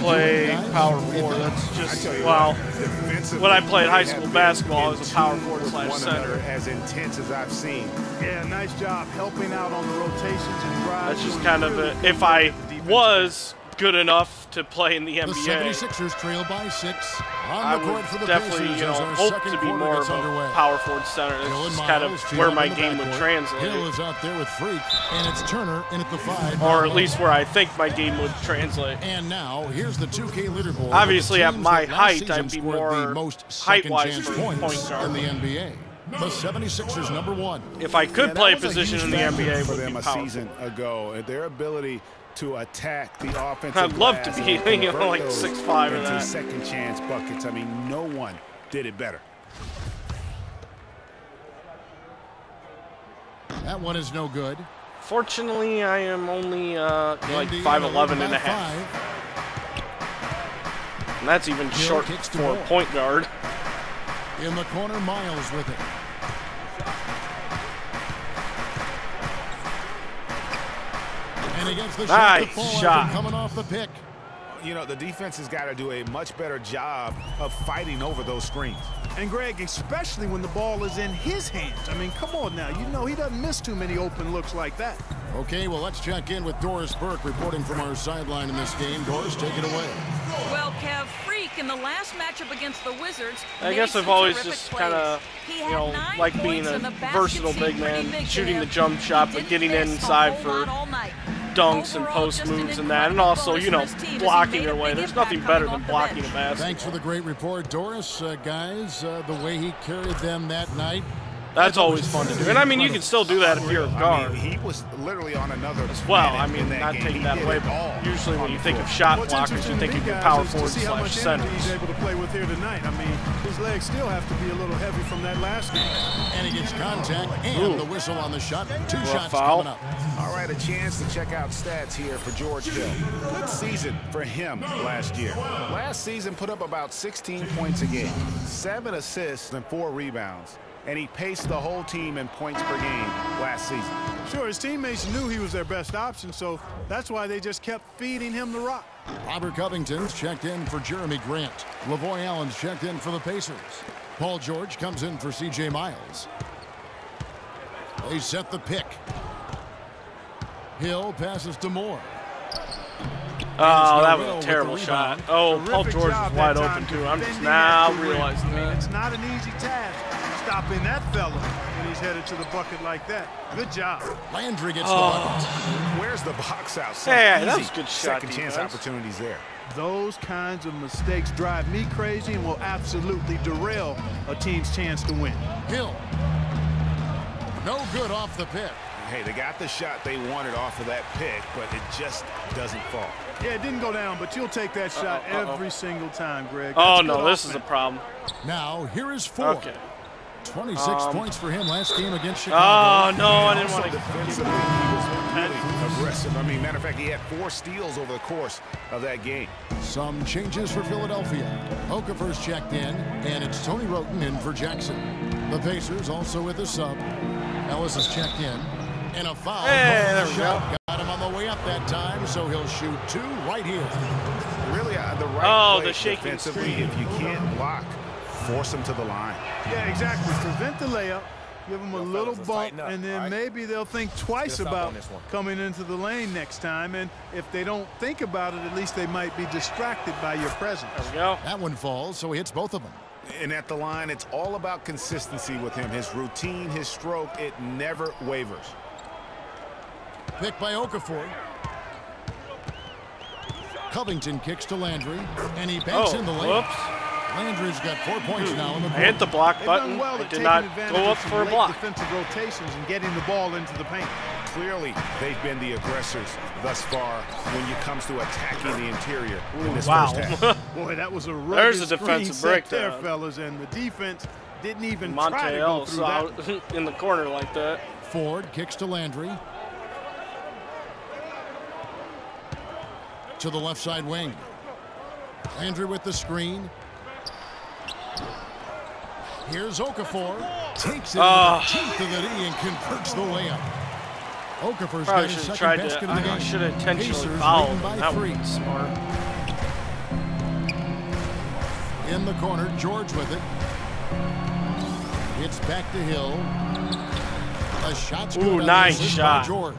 play power forward. That's just, well, when I played high school basketball, I was a power forward / center. As intense as I've seen. Yeah, nice job helping out on the rotations and drives. That's just kind of if I was good enough to play in the NBA. The 76ers trail by 6. I would definitely, hope to be more of a power forward center. That's just kind of where my game would translate. Hill is out there with Freak, and it's Turner in at the 5. Or at least where I think my game would translate. And now, here's the 2K leaderboard. Obviously, at my height, I'd be more height-wise for point guard in the NBA. The 76ers #1. If I could play a position in the NBA, for would them be a power season ago, their ability to attack the offensive I'd love to glass be, and like convert 6'5" or into that. second chance buckets. I mean, no one did it better. That one is no good. Fortunately, I am only like 5'11" and a half. And that's even short for a point guard. In the corner, Miles with it. And he gets the nice shot. Coming off the pick. You know, the defense has got to do a much better job of fighting over those screens. And Greg, especially when the ball is in his hands. I mean, come on now. You know he doesn't miss too many open looks like that. Okay, well, let's check in with Doris Burke reporting from our sideline in this game. Doris, take it away. Well, Kev, Freak in the last matchup against the Wizards. I guess I've always just kind of, like being a versatile big man, shooting the jump shot, but getting inside for dunks and post moves and that, and also, blocking your way. There's nothing better than blocking a basket. Thanks for the great report, Doris. Guys, the way he carried them that night. That's always fun to do. And I mean, you can still do that if you're a guard. I mean, he was literally on another as well. I mean, not taking that away, but usually when you think of shot blockers, you think of your power forward / centers. He's able to play with here tonight. I mean, his legs still have to be a little heavy from that last game. And he gets contact and the whistle on the shot. 2 shots coming up. All right, a chance to check out stats here for George Hill. Good season for him last year. Last season put up about 16 points a game, 7 assists and 4 rebounds. And he paced the whole team in points per game last season. Sure, his teammates knew he was their best option, so that's why they just kept feeding him the rock. Robert Covington's checked in for Jeremy Grant. Lavoy Allen's checked in for the Pacers. Paul George comes in for C.J. Miles. They set the pick. Hill passes to Moore. Oh, that was a terrible shot. Oh, Paul George is wide open, too. I'm just now realizing that. It's not an easy task stopping that fella when he's headed to the bucket like that. Good job. Landry gets the bucket. Where's the box out? Hey, that was a good shot. Second chance opportunities there. Those kinds of mistakes drive me crazy and will absolutely derail a team's chance to win. Hill. No good off the pick. Hey, they got the shot they wanted off of that pick, but it just doesn't fall. Yeah, it didn't go down, but you'll take that shot every single time, Greg. Oh, no, this is a problem. Now, here is 4. Okay. 26 points for him last game against Chicago. Oh, no, I didn't want to. Defensively, he was really aggressive. I mean, matter of fact, he had 4 steals over the course of that game. Some changes for Philadelphia. Okafor's checked in, and it's Tony Roten in for Jackson. The Pacers also with a sub. Ellis is checked in. And a foul. Hey, there we go. Got him on the way up that time, so he'll shoot 2 right here. Really, the right play the shaking defensively. screen. If you can't block, force him to the line. Yeah, exactly. Prevent the layup, give them a little bump, and then maybe they'll think twice about coming into the lane next time. And if they don't think about it, at least they might be distracted by your presence. There we go. That one falls, so he hits both of them. And at the line, it's all about consistency with him. His routine, his stroke, it never wavers. Pick by Okafor. Covington kicks to Landry, and he banks in the lane. Landry's got 4 points now in the I hit the block button. I did not go up for a block. Defensive rotations and getting the ball into the paint. Clearly, they've been the aggressors thus far when it comes to attacking the interior in this wow. first half. Boy, that was a rugged There's a defensive breakdown there, fellas, and the defense didn't even Monte try to go through that. in the corner like that. Ford kicks to Landry. to the left side wing. Landry with the screen. Here's Okafor. Takes it in the teeth of the knee and converts the layup. Okafor's got his second basket of the game. Should have intentionally fouled. That was smart. In the corner, George with it. It's back to Hill. A shot's good. Ooh, nice shot. George.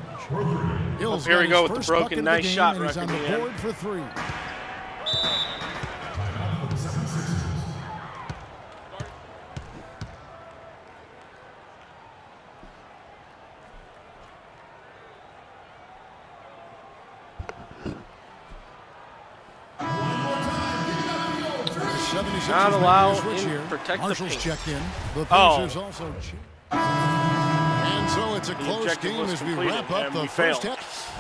Hill's here we go with the broken. broken. Nice shot record. He's on the board for 3. Not allow in, protect Marshall's the paint. checked in. The Pacers also checked. And so it's a close game as we wrap up the first half.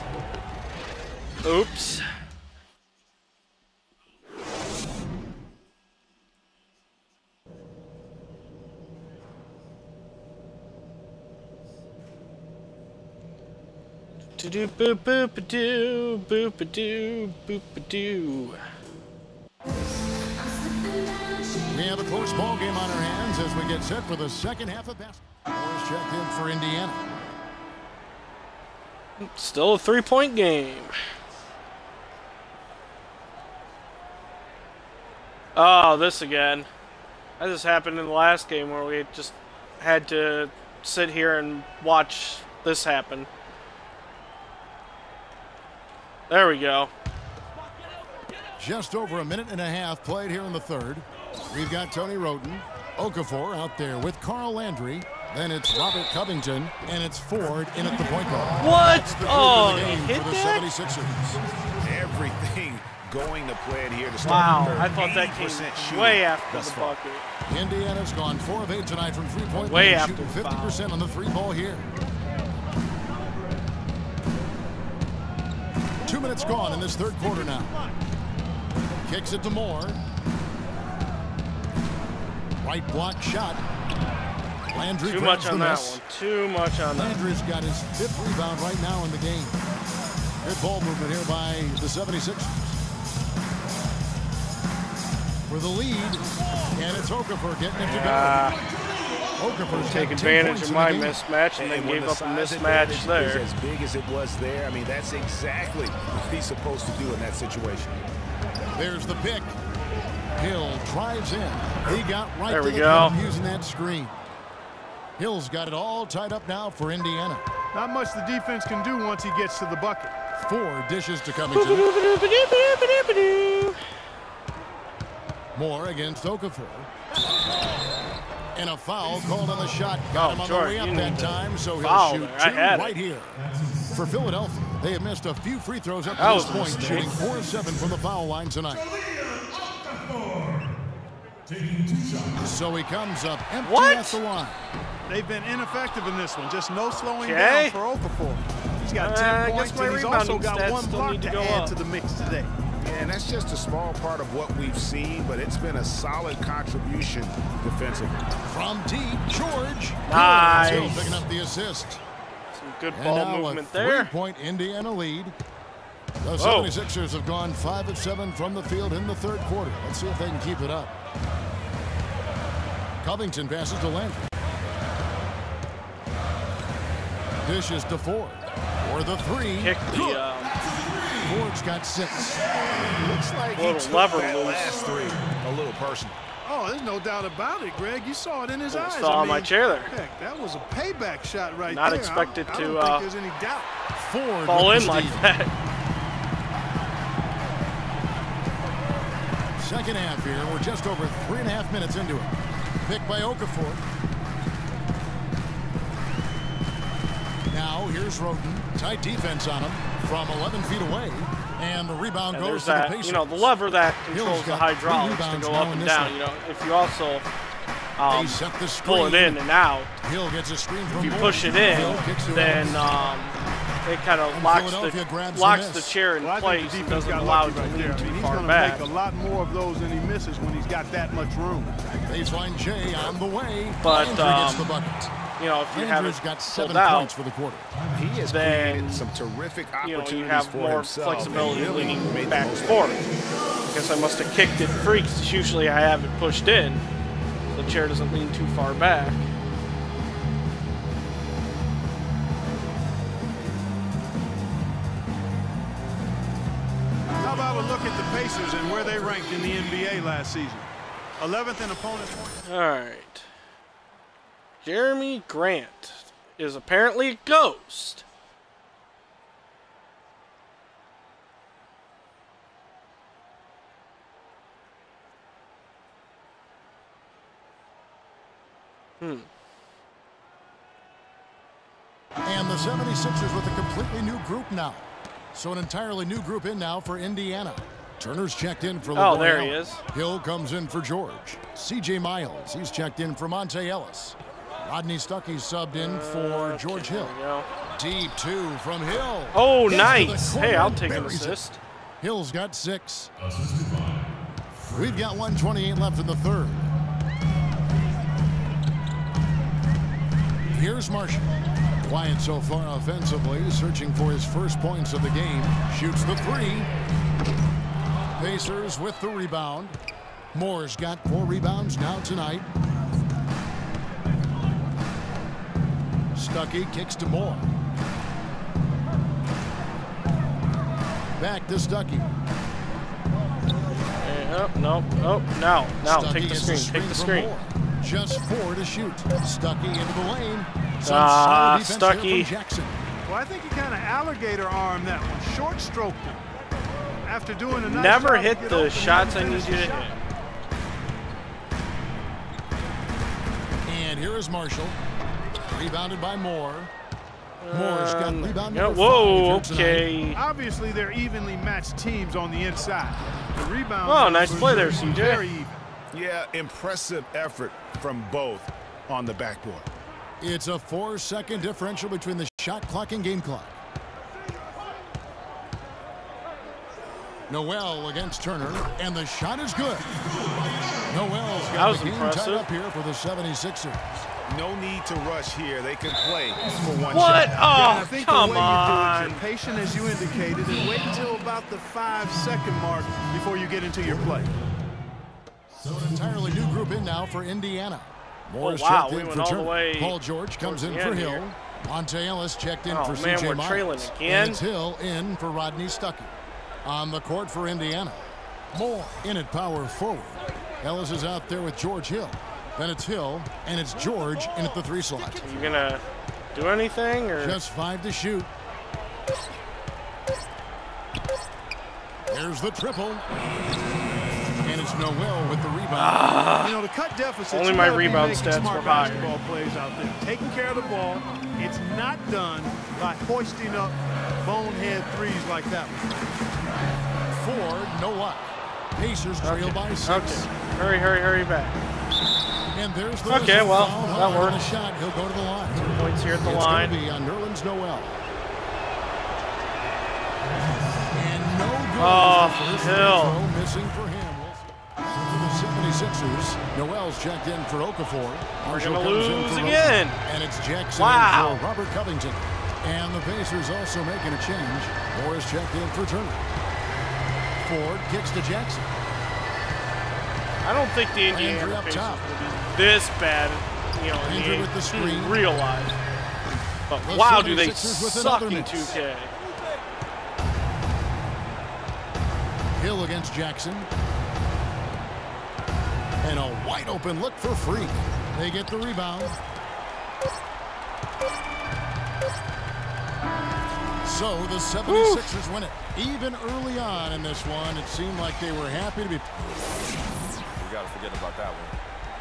Oops. Do boop boop a doo boop a doo boop a doo. We have a close ball game on our hands as we get set for the second half of basketball. Morris checked in for Indiana. Still a 3-point game. Oh, this again. That just happened in the last game where we just had to sit here and watch this happen. There we go. Just over a minute and a half played here in the third. We've got Tony Roden, Okafor out there with Carl Landry. Then it's Robert Covington, and it's Ford in at the point guard. What? Oh, he hit for the that? 76ers. Everything going to plan here to start. Wow, I thought that came way after the bucket. Indiana's gone 4 of 8 tonight from three-point Way range, after shooting 50% on the 3-ball here. 2 minutes gone in this third quarter now. Kicks it to Moore. Right block shot. Landry Too grabs much on the that miss. one. Too much on that. Landry's got his 5th rebound right now in the game. Good ball movement here by the 76ers. For the lead, and it's Okafor getting it to go. Okafor's take advantage of my mismatch and then gave up a mismatch there. As big as it was there, I mean, that's exactly what he's supposed to do in that situation. There's the pick. Hill drives in. He got right there to we the go. cup using that screen. Hill's got it all tied up now for Indiana. Not much the defense can do once he gets to the bucket. 4 dishes to Covington. Moore against Okafor. And a foul called on the shot. Got him on the way up that time, so he'll shoot 2 right here. For Philadelphia, they have missed a few free throws up to this point, shooting 4 of 7 from the foul line tonight. So he comes up empty at the line. They've been ineffective in this one. Just no slowing down for Okafor. He's got 10 points, and he's also got 1 block to add to the mix today. And that's just a small part of what we've seen, but it's been a solid contribution defensively. From deep, George. Nice. Still picking up the assist. Some good ball movement there. 3-point Indiana lead. The 76ers have gone 5 of 7 from the field in the third quarter. Let's see if they can keep it up. Covington passes to Landry. Dishes to Ford. For the 3. Kick the, Ford's got 6. Looks like he took that last 3 a little personal. Oh, there's no doubt about it, Greg. You saw it in his eyes. Still on my chair there. Heck, that was a payback shot right Not there. expected I to don't think there's any doubt. Ford fall in like steal. that. Second half here. We're just over 3.5 minutes into it. Picked by Okafor. Now here's Roden. Tight defense on him from 11 feet away. And the rebound And goes to that, the Pacers. you know, the lever that controls the hydraulics to go up and down. You know, if you also pull it in and out, Hill gets a screen from if you push it in, then it kind of locks the chair in place and doesn't allow it to lean too far back. He's going to make a lot more of those than he misses when he's got that much room. Baseline J on the way. But Landry gets the bucket. you know, if you Rangers haven't got 7 pulled points out, for the quarter. He has then, created some terrific opportunities you have for more himself. flexibility Really leaning made the back and most of forth. it. I guess I must have kicked it free, because usually I have it pushed in, so the chair doesn't lean too far back. How about a look at the Pacers and where they ranked in the NBA last season? 11th in opponent points. All right. Jeremy Grant is apparently a ghost. And the 76ers with a completely new group now. So an entirely new group in now for Indiana. Turner's checked in for LeBron. Oh, there he is. Hill comes in for George. C.J. Miles, he's checked in for Monte Ellis. Rodney Stuckey subbed in for George Hill. Deep 2 from Hill. Oh, Gets nice. to the Hey, corner, I'll take an buries it. assist. Hill's got 6. We've got 1:28 left in the third. Here's Marshall. Quiet so far offensively, searching for his first points of the game. Shoots the 3. Pacers with the rebound. Moore's got 4 rebounds now tonight. Stuckey kicks to Moore. Back to Stuckey. No. Oh, now. Stuckey Take the gets screen. Take the from screen. Moore. Just 4 to shoot. Stuckey into the lane. Some Ah, solid defense there Stuckey. from Jackson. Well, I think he kind of alligator armed that one. Short stroked him. After doing a nice Never job to hit get the open, shots I he need you finished to the shot. hit. And here is Marshall. Rebounded by Moore. Moore's got rebound number 5 whoa, here tonight. okay. Obviously, they're evenly matched teams on the inside. The rebound. Oh, nice numbers play there, are CJ. Very even. Yeah, impressive effort from both on the backboard. It's a 4-second differential between the shot clock and game clock. Noel against Turner, and the shot is good. Noel's got the game tied up here for the 76ers. No need to rush here. They can play for one What? shot. Oh, I think come the way you do on. it, you're patient as you indicated, and wait until about the 5-second mark before you get into your play. So an entirely new group in now for Indiana. Moore's wow, checked we in went for all the Turner. way Paul George comes in towards for the Hill. end here. Monte Ellis checked in Oh, for man, C.J. we're Miles. trailing again. And it's Hill in for Rodney Stuckey. On the court for Indiana. Moore in at power forward. Ellis is out there with George Hill. Then it's Hill, and it's George in at the 3 slot. Are you gonna do anything, or Just 5 to shoot. There's the triple. And it's Noel with the rebound. You know, to cut deficits, Only you my gotta be rebound making stats smart were higher. basketball plays out there. Taking care of the ball. It's not done by hoisting up bonehead threes like that one. Ford, no luck. Pacers trail by 6. Okay. Hurry back. And there's the Okay, whistle. well, Foul that hard on worked. the shot. He'll go to the line. 2 points here at the It's line. going to be on Nerlens Noel. And no good. Oh, First Hill. throw missing for him. For the 76ers, Noel's checked in for Okafor. Marshall gonna comes in lose for again. Roker. And it's Jackson Wow. in for Robert Covington. And the Pacers also making a change. Morris checked in for Turner. Ford kicks to Jackson. I don't think the Landry Indiana up Pacers top. will be this bad, you know, Landry with the screen. in real life. But The wow, do they 76ers with suck another in miss. 2K. Hill against Jackson. And a wide open look for Freak. They get the rebound. So the 76ers win it. Even early on in this one, it seemed like they were happy to be. We got to forget about that one.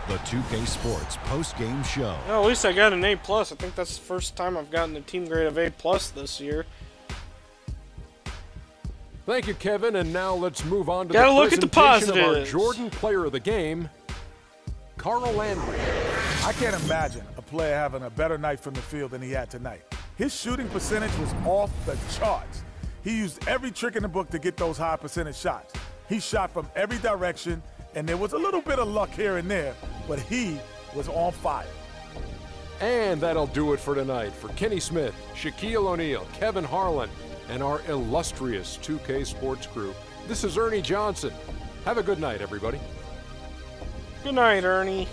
The 2K Sports post-game show. Well, at least I got an A+. I think that's the first time I've gotten a team grade of A+ this year. Thank you, Kevin. And now let's move on to Gotta the look at the presentation of our positives. Jordan Player of the Game, Carl Landry. I can't imagine a player having a better night from the field than he had tonight. His shooting percentage was off the charts. He used every trick in the book to get those high percentage shots. He shot from every direction, and there was a little bit of luck here and there, but he was on fire. And that'll do it for tonight. For Kenny Smith, Shaquille O'Neal, Kevin Harlan, and our illustrious 2K Sports crew, this is Ernie Johnson. Have a good night, everybody. Good night, Ernie.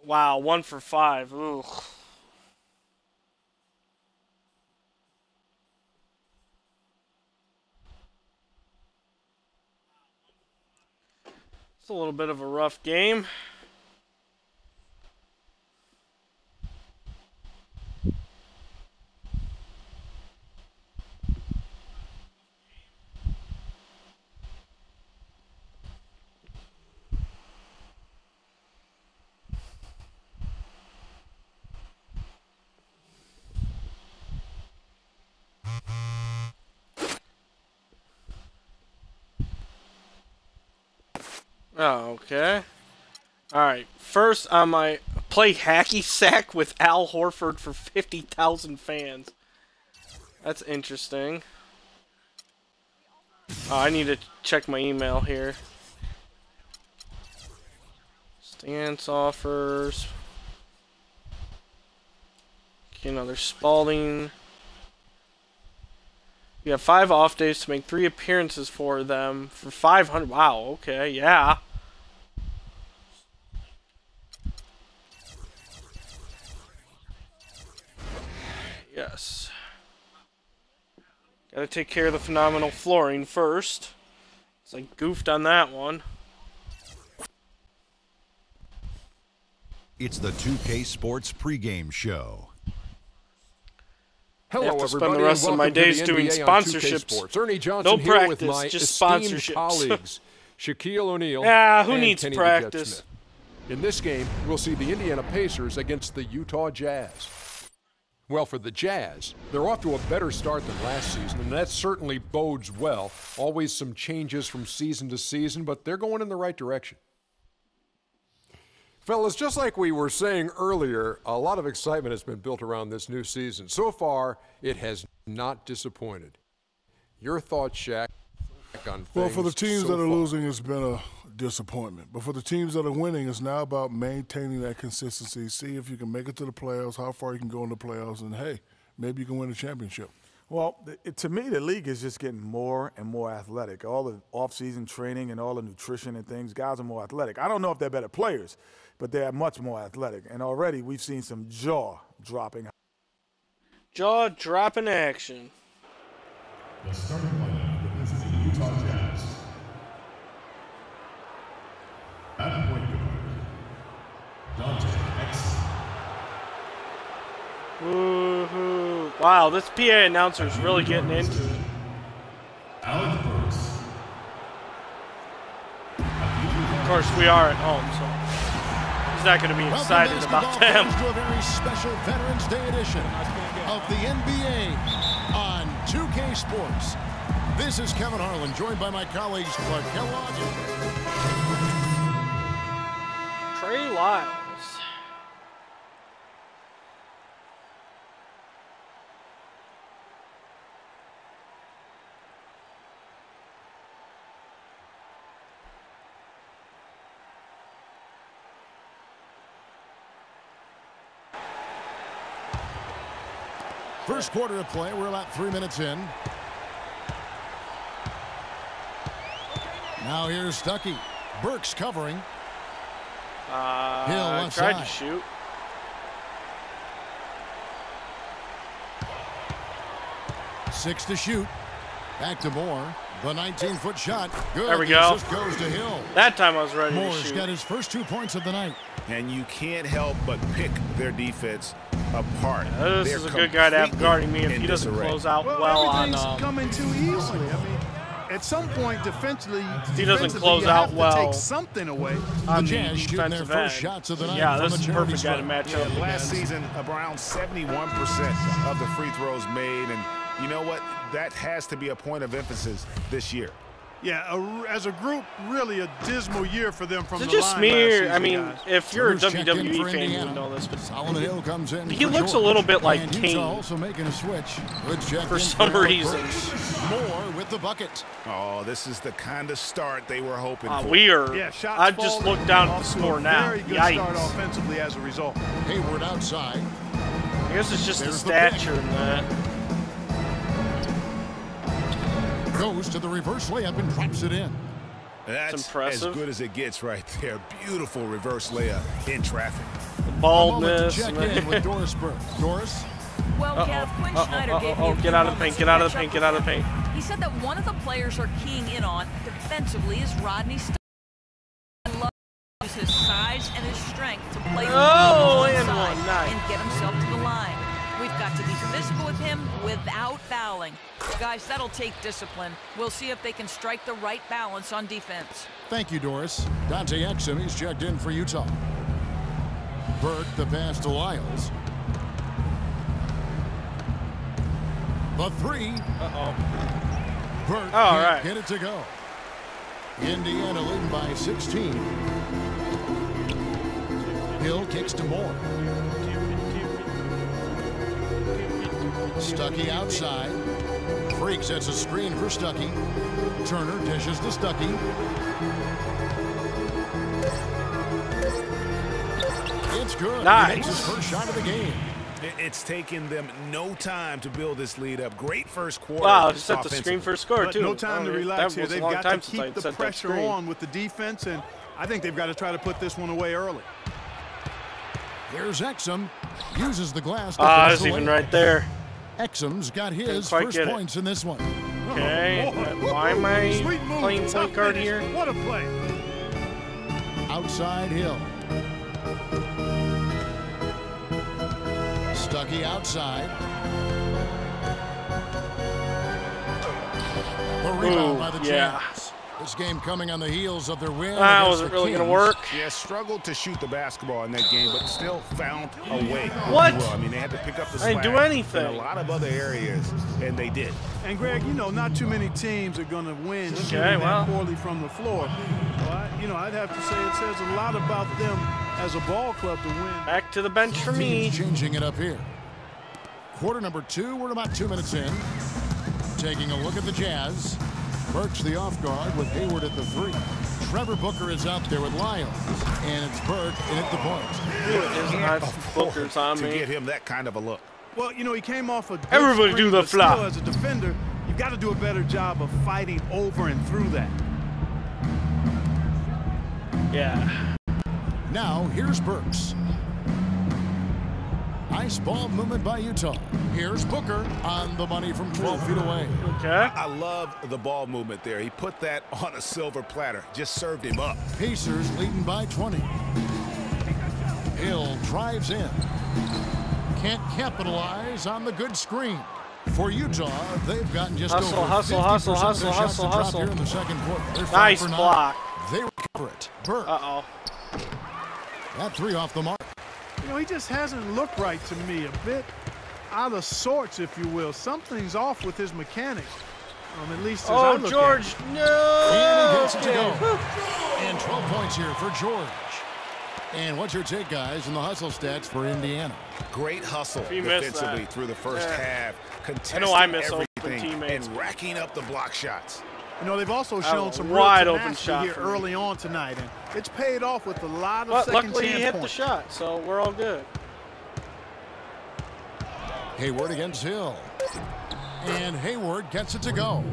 Wow, 1 for 5. Ugh. It's a little bit of a rough game. Oh, okay. Alright, first on my play hacky sack with Al Horford for 50,000 fans. That's interesting. Oh, I need to check my email here. Stance offers. Okay, another Spalding. You have 5 off days to make 3 appearances for them for 500. Wow, okay, yeah. Yes. Gotta take care of the phenomenal flooring first. It's like goofed on that one. It's the 2K Sports pregame show. Hello, I have to everybody, spend the rest of my days doing sponsorships. Ernie Johnson no here practice, with my just esteemed sponsorships. colleagues, Shaquille O'Neal who and needs Kenny practice? In this game, we'll see the Indiana Pacers against the Utah Jazz. Well, for the Jazz, they're off to a better start than last season, and that certainly bodes well. Always some changes from season to season, but they're going in the right direction. Fellas, just like we were saying earlier, a lot of excitement has been built around this new season. So far, it has not disappointed. Your thoughts, Shaq, on things? Well, for the teams so that are far? losing, it's been a disappointment. But for the teams that are winning, it's now about maintaining that consistency. See if you can make it to the playoffs, how far you can go in the playoffs, and hey, maybe you can win a championship. Well, to me, the league is just getting more and more athletic. All the off-season training and all the nutrition and things, guys are more athletic. I don't know if they're better players, but they're much more athletic. And already we've seen some jaw-dropping. Jaw-dropping action. The starting lineup for the Utah Jazz. At point guard, Dante X. Woohoo. Wow, this PA announcer is really getting into it. Alec Burks. Of course, we are at home, so he's not going to be excited about them. To a very special Veterans Day edition of the NBA on 2K Sports. This is Kevin Harlan, joined by my colleagues Clark Kellogg. Trey Lyles. First quarter of play, we're about 3 minutes in. Now here's Stuckey. Burks covering. Hill left tried side. to shoot. Six to shoot. Back to Moore. The 19-foot shot. Good. There we The go. assist goes to Hill. That time I was ready to Moore's shoot. got his first 2 points of the night. And you can't help but pick their defense apart. This They're is a good guy to have guarding me if in he doesn't disarray. close out well on. Everything's coming too easily. I mean, at some point, defensively, He doesn't close you out have well to take something away. on The the Jazz shooting their defensive first end. shots of the night Yeah, from this the is a Jeremy perfect guy to stripe. match up Last against. season, around 71% of the free throws made. And you know what? That has to be a point of emphasis this year. Yeah, as a group, really a dismal year for them from the line. Just me, last season, I mean, guys. if you're a Checked in WWE for fan, you Indiana. would know this, but Solomon Hill comes in. he for looks a George. little bit like And Kane. Utah also making a switch. Good check For in some Albert reason. Brooks. Moore with the bucket. Oh, this is the kind of start they were hoping for. We are. Yeah, shots I just falling, looked down at the off to score a now. Very good start Yikes. offensively as a result. Hayward outside. I guess it's just the There's the pick. stature in that. Goes to the reverse layup and drops it in. That's impressive. as good as it gets right there. Beautiful reverse layup in traffic. The A moment to baldness. check in with Doris Burke. Doris? Well, Kev, Quinn Schneider gave me a few Get out of the paint, moments get to out of the catch paint, up get out of the with paint. him. He said that one of the players are keying in on defensively is Rodney Stuckey. I love to use his size and his strength to play the Oh, and inside one, nice. and get himself to the line. We've got to be physical with him without fouling. Guys, that'll take discipline. We'll see if they can strike the right balance on defense. Thank you, Doris. Dante Exum, he's checked in for Utah. Burke, the pass to Lyles. The three. Uh-oh. Burke All can't right. get it to go. Indiana leading by 16. Hill kicks to Moore. Stuckey outside. Freak sets a screen for Stuckey. Turner dishes to Stuckey. It's good. Nice. He makes his first shot of the game. It's taken them no time to build this lead up. Great first quarter. Wow, just set the offensively. screen for a score, But too. no time to relax here. That was a They've long got time to since I keep the set that pressure screen. on with the defense, and I think they've got to try to put this one away early. Here's Exum. Uses the glass. to Ah, finish it's the even layup. right there. Exum's got his quite first get it. points in this one. Okay, why am I Sweet move, playing tough point guard finish. here? What a play. Outside Hill. Stuckey outside. The rebound by the yeah. Jazz. This game coming on the heels of their win. That against wasn't the really going to Kings. work. Yeah, struggled to shoot the basketball in that game, but still found a way. What? Well, I mean, they had to pick up the I didn't do slack anything. in a lot of other areas, and they did. And, Greg, you know, not too many teams are going to win shooting well. that poorly from the floor. Well, I'd have to say it says a lot about them as a ball club to win. Back to the bench for me. Teams changing it up here. Quarter number 2. We're about 2 minutes in. Taking a look at the Jazz. Burke's the off guard with Hayward at the 3. Trevor Booker is out there with Lyles. And it's Burke in at the point. It's not Booker's on to me. give him that kind of a look. Well, you know, he came off a good Everybody screen, do the but still, flop. as a defender, you've got to do a better job of fighting over and through that. Yeah. Now, here's Burks. Nice ball movement by Utah. Here's Booker on the money from 12 feet away. Okay. I love the ball movement there. He put that on a silver platter. Just served him up. Pacers leading by 20. Hill drives in. Can't capitalize on the good screen. For Utah, they've gotten just Hustle, over hustle, 50% hustle, of hustle, their shots hustle, to drop hustle. here in the second quarter. They're 5 Nice for 9. block. They recover it. Burke. Uh-oh. That 3 off the mark. You know, he just hasn't looked right to me. A bit out of sorts, if you will. Something's off with his mechanics. At least as I Oh, look George, at it. And he gets it to no! go. And 12 points here for George. And what's your take, guys, in the hustle stats for Indiana? Great hustle He missed defensively that. through the first half. Contesting I miss open everything teammates. and racking up the block shots. You know, they've also That shown was a some wide real open tenacity shot here for me. early on tonight, and it's paid off with a lot of But second luckily he chance hit the points. shot, so we're all good. Hayward against Hill. And Hayward gets it to go.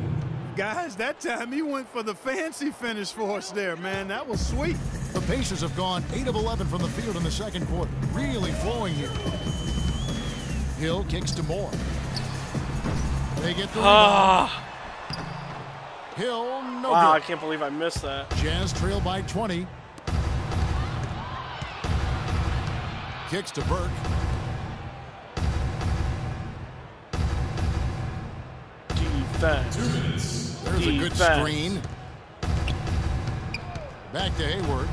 Guys, that time he went for the fancy finish for us there, man. That was sweet. The Pacers have gone 8 of 11 from the field in the second quarter. Really flowing here. Hill kicks to Moore. They get the rebound. Hill, no Wow, I good. can't believe I missed that. Jazz trail by 20. Kicks to Burke. Defense. There's a good Defense. screen. Back to Hayward.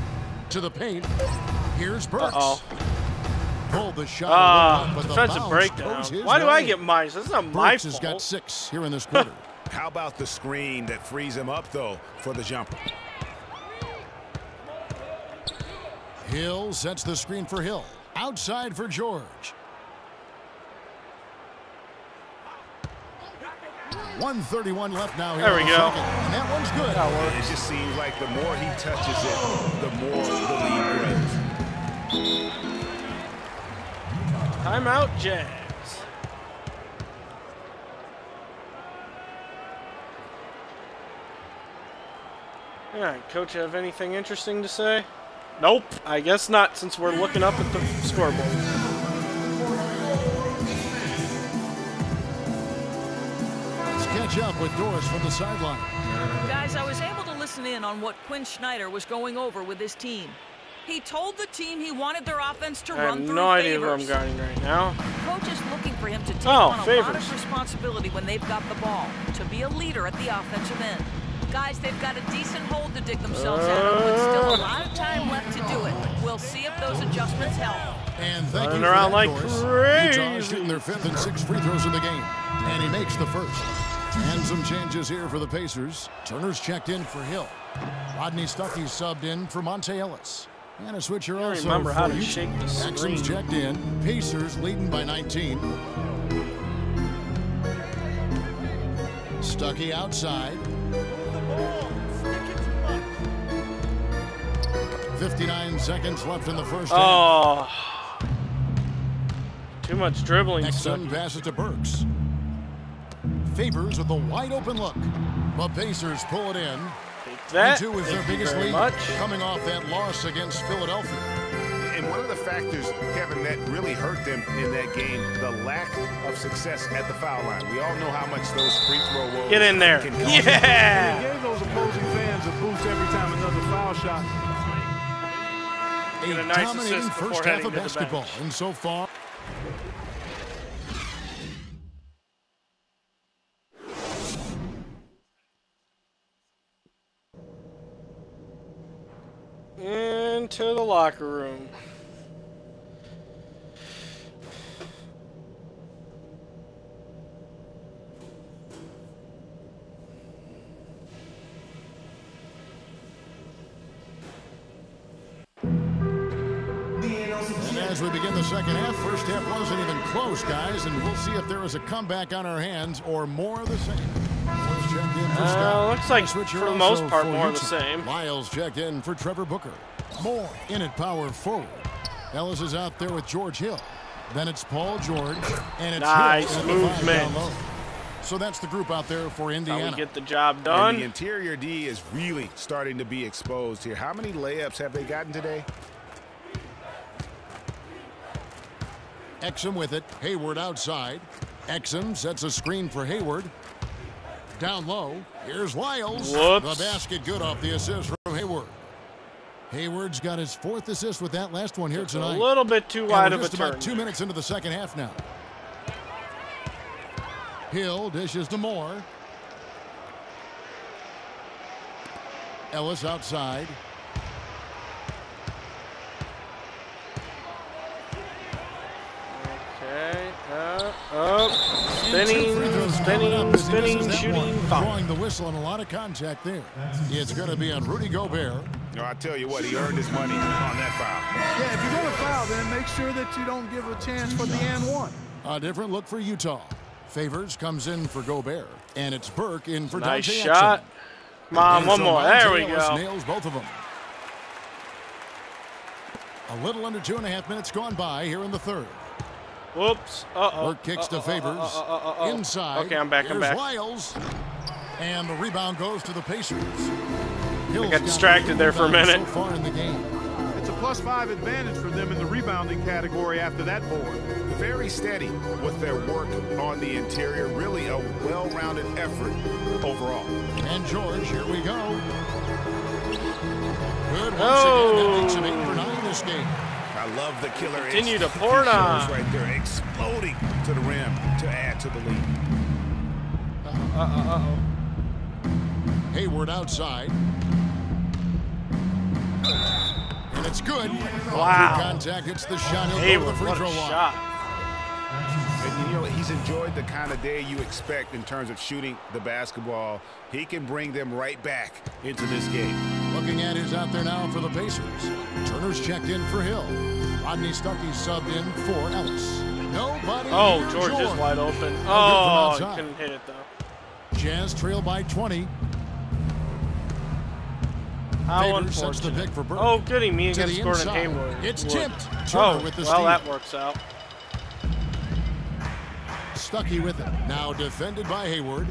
To the paint. Here's Burks. Uh-oh. Pulled the shot. a little up, but the Defensive bounce breakdown. goes his Why do I way. get mines? That's not my Burks has fault. got 6 here in this quarter. How about the screen that frees him up, though, for the jumper? Hill sets the screen for Hill. Outside for George. 1:31 left now. There we go. And that one's good. It just seems like the more he touches it, the more the lead grows. Timeout, Jazz. All right, Coach, have anything interesting to say? Nope, I guess not, since we're looking up at the scoreboard. Let's catch up with Doris from the sideline. Guys, I was able to listen in on what Quinn Snyder was going over with his team. He told the team he wanted their offense to run through no idea where Favors. I'm going right now. Coach is looking for him to take on a Favors. lot of responsibility when they've got the ball, to be a leader at the offensive end. Guys, they've got a decent hole to dig themselves out of, but still a lot of time left to do it. We'll see if those adjustments help. And thank Running you for around that, like Doris. crazy. Utah shooting their 5th and 6th free throws of the game. And he makes the first. And some changes here for the Pacers. Turner's checked in for Hill. Rodney Stuckey's subbed in for Monte Ellis. And a switcher also remember how for to Utah. shake the screen. Exum's checked in. Pacers leading by 19. Stuckey outside. 59 seconds left in the first half. Oh, too much dribbling. Exum passes to Burks. Favors with a wide open look. The Pacers pull it in. That 2 is their thank you biggest very lead, much. coming off that loss against Philadelphia. And one of the factors, Kevin, that really hurt them in that game, the lack of success at the foul line. We all know how much those free throw woes Get in there. can cost. Yeah. He gave those opposing fans a boost every time another foul shot. Get a nice Dominating assist before first heading half of to the basketball. bench. And so far, Into the locker room. and as we begin the second half, first half wasn't even close, guys, and we'll see if there is a comeback on our hands or more of the same. Lyles checked in for Scott. Looks like Switcher for the also most part for more of the Utah. same. Lyles checked in for Trevor Booker. Moore in at power forward. Ellis is out there with George Hill. Then it's Paul George, and it's Nice Hill at the five movement. down low. So that's the group out there for How Indiana. we get the job And done. the interior D is really starting to be exposed here. How many layups have they gotten today? Exum with it. Hayward outside. Exum sets a screen for Hayward. Down low. Here's Lyles. Whoops. The basket good off the assist from Hayward. Hayward's got his 4th assist with that last one here A tonight. little bit too And wide we're of a just turn. about 2 minutes into the second half now. Hill dishes to Moore. Ellis outside. Okay. Spinning, shooting, foul. Drawing the whistle and a lot of contact there. It's going to be on Rudy Gobert. No, I tell you what, he earned his money on that foul. Yeah, if you're going to foul, then make sure that you don't give a chance for the and one. A different look for Utah. Favors comes in for Gobert, and it's Burke in for Nice Dante shot. Exum. Come on, And one so more. There we Monte Ellis go. nails both of them. A little under 2.5 minutes gone by here in the third. Whoops. Uh-oh. Burke kicks to Favors. Inside. Okay, I'm back. Here's Lyles. And the rebound goes to the Pacers. Hill's got distracted there for a minute. So far in the game. It's a +5 advantage for them in the rebounding category after that board. Very steady with their work on the interior. Really a well-rounded effort overall. And George, here we go. Good once again. That makes him 8 for 9 this game. I love the killer. Continue to pour it on. Right there, exploding to the rim to add to the lead. Hayward outside. And it's good. Wow. Contact hits the shot. He'll go to Hayward, the free what throw a line. shot. And, you know, he's enjoyed the kind of day you expect in terms of shooting the basketball. He can bring them right back into this game. Looking at who's out there now for the Pacers. Turner's checked in for Hill. Rodney Stuckey's subbed in for Ellis. Nobody. Oh, near George is wide open. No Oh, good from outside. couldn't hit it, though. Jazz trail by 20. How Favors sets the unfortunate. pick for Burke. Oh, goody, me To against the Gordon inside. Hayward. It's Wood. tipped. Turner Oh, with the well, steal. that works out. Stuckey with it. Now defended by Hayward.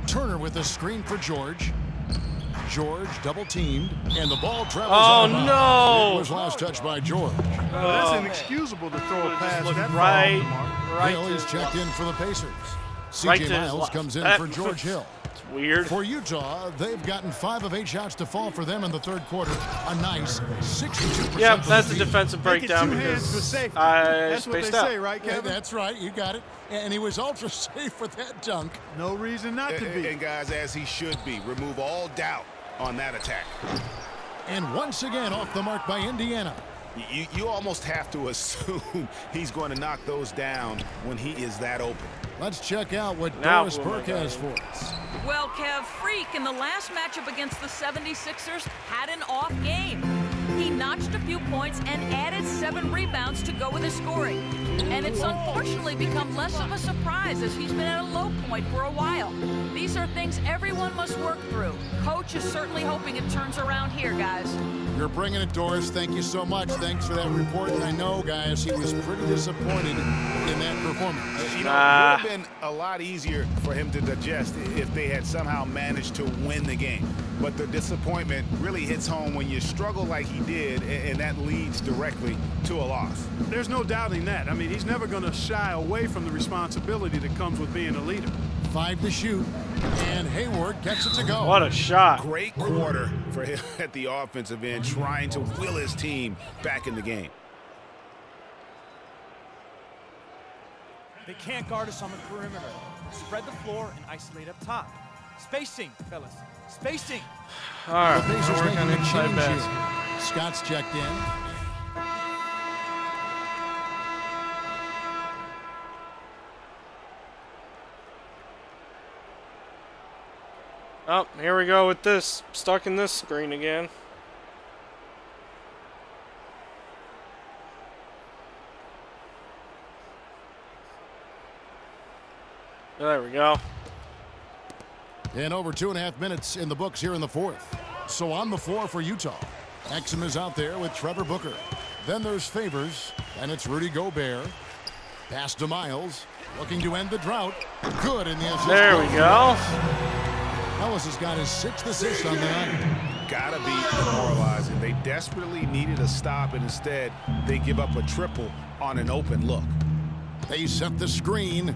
Turner with a screen for George. George double teamed, and the ball travels out of bounds. no! It was last touched by George. Well, that's inexcusable to throw a pass looked that far right- off the mark. right Hill to is his checked left. in for the Pacers. Right C.J. to his Miles left. comes in That- for George Hill. It's weird. For Utah, they've gotten 5 of 8 shots to fall for them in the third quarter. A nice 62%. Yep, from that's the a field. defensive Make it breakdown two hands for because safety. I That's what they spaced out. say, right, Yeah, Kevin? that's right. You got it. And he was ultra safe with that dunk. No reason not to be. And guys, as he should be, remove all doubt on that attack. And once again off the mark by Indiana. You almost have to assume he's going to knock those down when he is that open. Let's check out what Now Doris who am I Burke has for going? us. Well, Kev, Freak in the last matchup against the 76ers had an off game. He notched a few points and added 7 rebounds to go with his scoring. And it's unfortunately become less of a surprise as he's been at a low point for a while. These are things everyone must work through. Coach is certainly hoping it turns around here, guys. You're bringing it, Doris. Thank you so much. Thanks for that report. And I know, guys, he was pretty disappointed in that performance. You know, it would have been a lot easier for him to digest if they had somehow managed to win the game. But the disappointment really hits home when you struggle like he did, and that leads directly to a loss. There's no doubting that. I mean, he's never going to shy away from the responsibility that comes with being a leader. 5 to shoot, and Hayward gets it to go. What a shot. Great quarter for him at the offensive end, trying to will his team back in the game. They can't guard us on the perimeter. Spread the floor and isolate up top. Spacing, fellas. Spacing. All right, The Pacers we're making working a inside change basket. here. Scott's checked in. Oh, here we go with this. Stuck in this screen again. There we go. And over 2.5 minutes in the books here in the fourth. So on the floor for Utah. Exum is out there with Trevor Booker. Then there's Favors, and it's Rudy Gobert. Pass to Miles, looking to end the drought. Good in the assist. There we go. Ellis has got his 6th assist on the night. Gotta be demoralizing. They desperately needed a stop, and instead they give up a triple on an open look. They set the screen.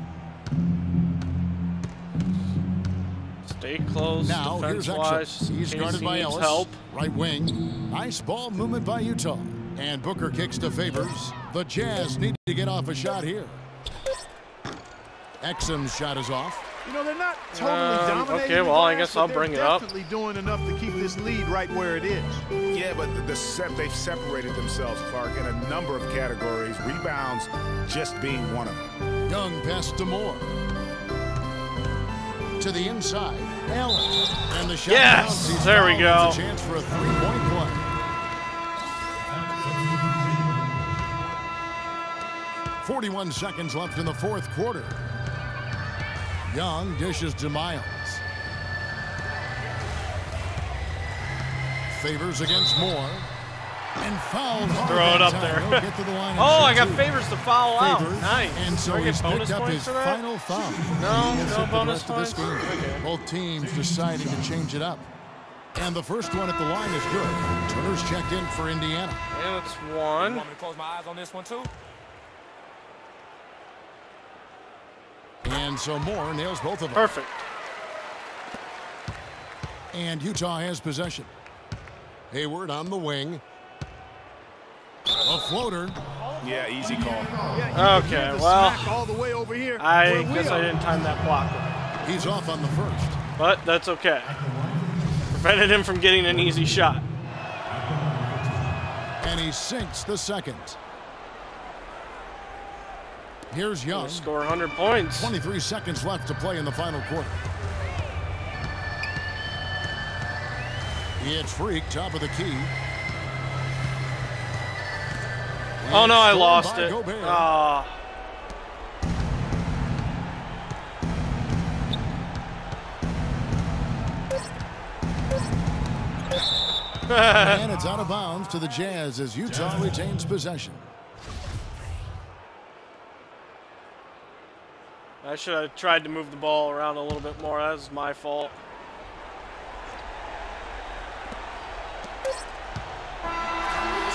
Stay close Now here's defense-wise. Exum. He's guarded by needs Ellis. help. Right wing. Nice ball movement by Utah. And Booker kicks to Favors. The Jazz need to get off a shot here. Exum's shot is off. You know, they're not totally dominating. okay, the well, I glass, guess but I'll they're bring it up. Definitely doing enough to keep this lead right where it is. Yeah, but they've separated themselves, Clark, in a number of categories, rebounds just being one of them. Young pass to Moore. To the inside. Allen. And the shot Yes! counts. He's There we fouled. go. It's a chance for a 3-point play. 41 seconds left in the fourth quarter. Young dishes to Miles. Favors against Moore. And fouled hard. Throw it that up time. there. He'll get to the line and Oh, I shoot got two. Favors to foul out. Favors, Nice. and so Do I he's get bonus picked up points his for that? final foul. No, He gets no it the bonus rest of this points? game. Okay. Both teams deciding to change it up. And the first one at the line is good. Turner's checked in for Indiana. And it's You one. want me to close my eyes on this one, too? And so Moore nails both of them. Perfect. And Utah has possession. Hayward on the wing. A floater. Yeah, easy call. Yeah, you Okay, hear the well, smack all the way over here. I where we guess I are. didn't time that block right. He's off on the first. But that's okay. Prevented him from getting an easy shot. And he sinks the second. Here's Young. Score 100 points. 23 seconds left to play in the final quarter. It's Freak, top of the key. Oh no, I lost it. Ah. And it's out of bounds to the Jazz as Utah retains possession. I should have tried to move the ball around a little bit more. That was my fault.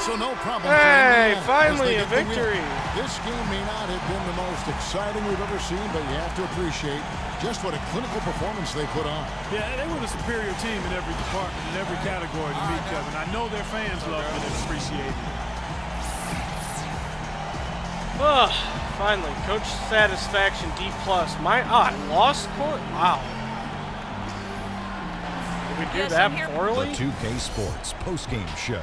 So no problem. Hey, finally a victory. This game may not have been the most exciting we've ever seen, but you have to appreciate just what a clinical performance they put on. Yeah, they were the superior team in every department, in every category to me, Kevin. I know their fans love it and appreciate it. Finally, coach satisfaction D+. I lost court. Wow. Did we do that poorly? The 2K Sports postgame show.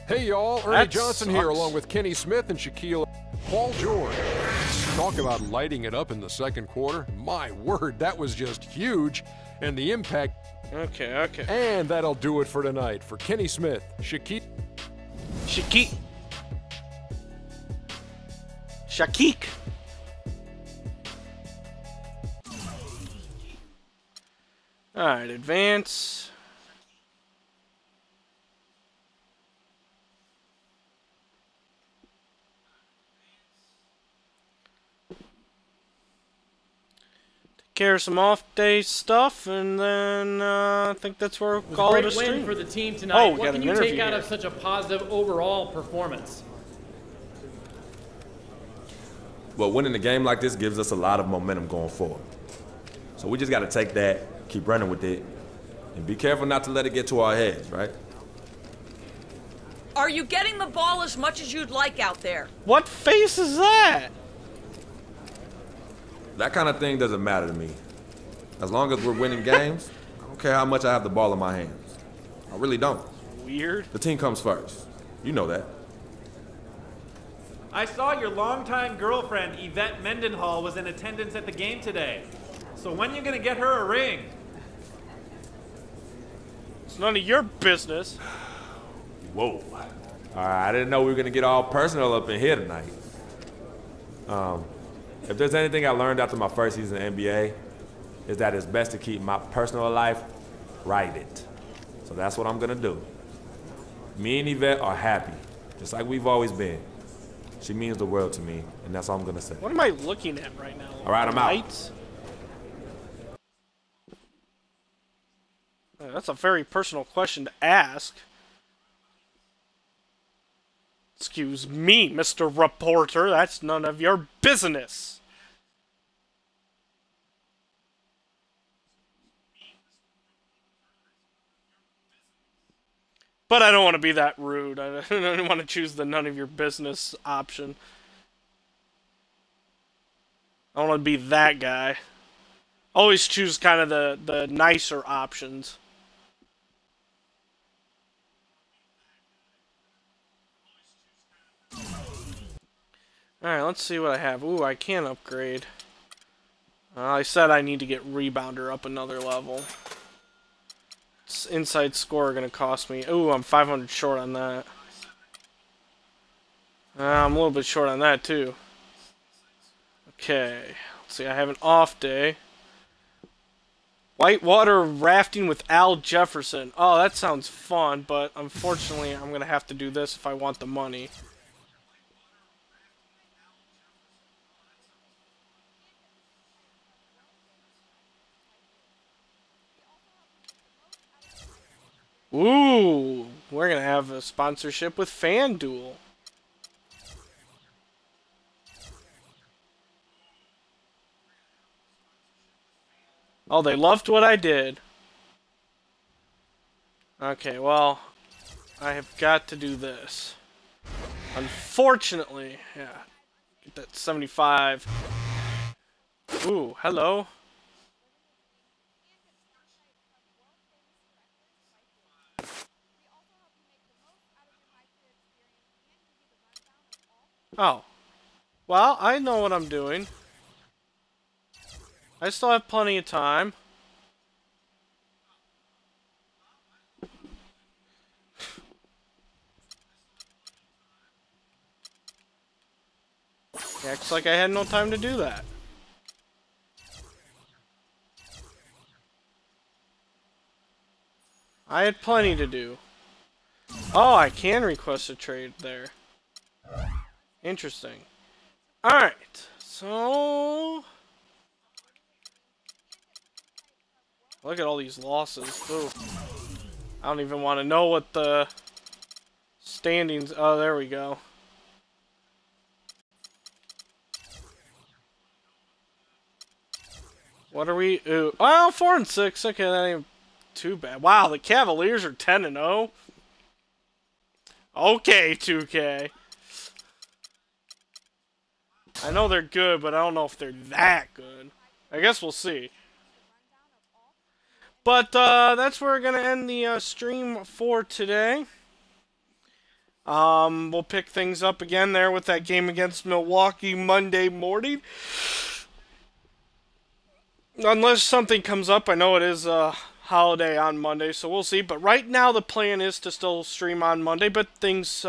Hey, y'all. Ernie Johnson here, along with Kenny Smith and Shaquille Paul George. Talk about lighting it up in the second quarter. My word, that was just huge. And the impact. Okay. And that'll do it for tonight. For Kenny Smith, Shaquille. All right, advance. Care of some off-day stuff, and then I think that's where we'll call it a stream. Great win for the team tonight. Oh, what can you take out of such a positive overall performance? Well, winning a game like this gives us a lot of momentum going forward. So we just got to take that, keep running with it, and be careful not to let it get to our heads, right? Are you getting the ball as much as you'd like out there? What face is that? That kind of thing doesn't matter to me. As long as we're winning games, I don't care how much I have the ball in my hands. I really don't. Weird. The team comes first. You know that. I saw your longtime girlfriend, Yvette Mendenhall, was in attendance at the game today. So when are you going to get her a ring? It's none of your business. Whoa. All right, I didn't know we were going to get all personal up in here tonight. If there's anything I learned after my first season in the NBA, is that it's best to keep my personal life private. So that's what I'm going to do. Me and Yvette are happy, just like we've always been. She means the world to me, and that's all I'm going to say. What am I looking at right now? All right, I'm out. That's a very personal question to ask. Excuse me, Mr. Reporter. That's none of your business. But I don't want to be that rude. I don't want to choose the none of your business option. I don't want to be that guy. Always choose kind of the nicer options. Alright, let's see what I have. Ooh, I can upgrade. I said I need to get Rebounder up another level. It's inside score going to cost me. Ooh, I'm 500 short on that. I'm a little bit short on that, too. Okay, let's see. I have an off day. Whitewater rafting with Al Jefferson. Oh, that sounds fun, but unfortunately, I'm going to have to do this if I want the money. Ooh, we're going to have a sponsorship with FanDuel. Oh, they loved what I did. Okay, well, I have got to do this. Unfortunately, yeah, get that 75. Ooh, hello. Oh. Well, I know what I'm doing. I still have plenty of time. Acts like I had no time to do that. I had plenty to do. Oh, I can request a trade there. Interesting. Alright, so... Look at all these losses. Ooh. I don't even want to know what the standings... Oh, there we go. What are we... Ooh. Well, 4 and 6. Okay, that ain't too bad. Wow, the Cavaliers are 10 and 0. Okay, 2K. I know they're good, but I don't know if they're that good. I guess we'll see. But that's where we're going to end the stream for today. We'll pick things up again there with that game against Milwaukee Monday morning. Unless something comes up. I know it is a holiday on Monday, so we'll see. But right now the plan is to still stream on Monday, but things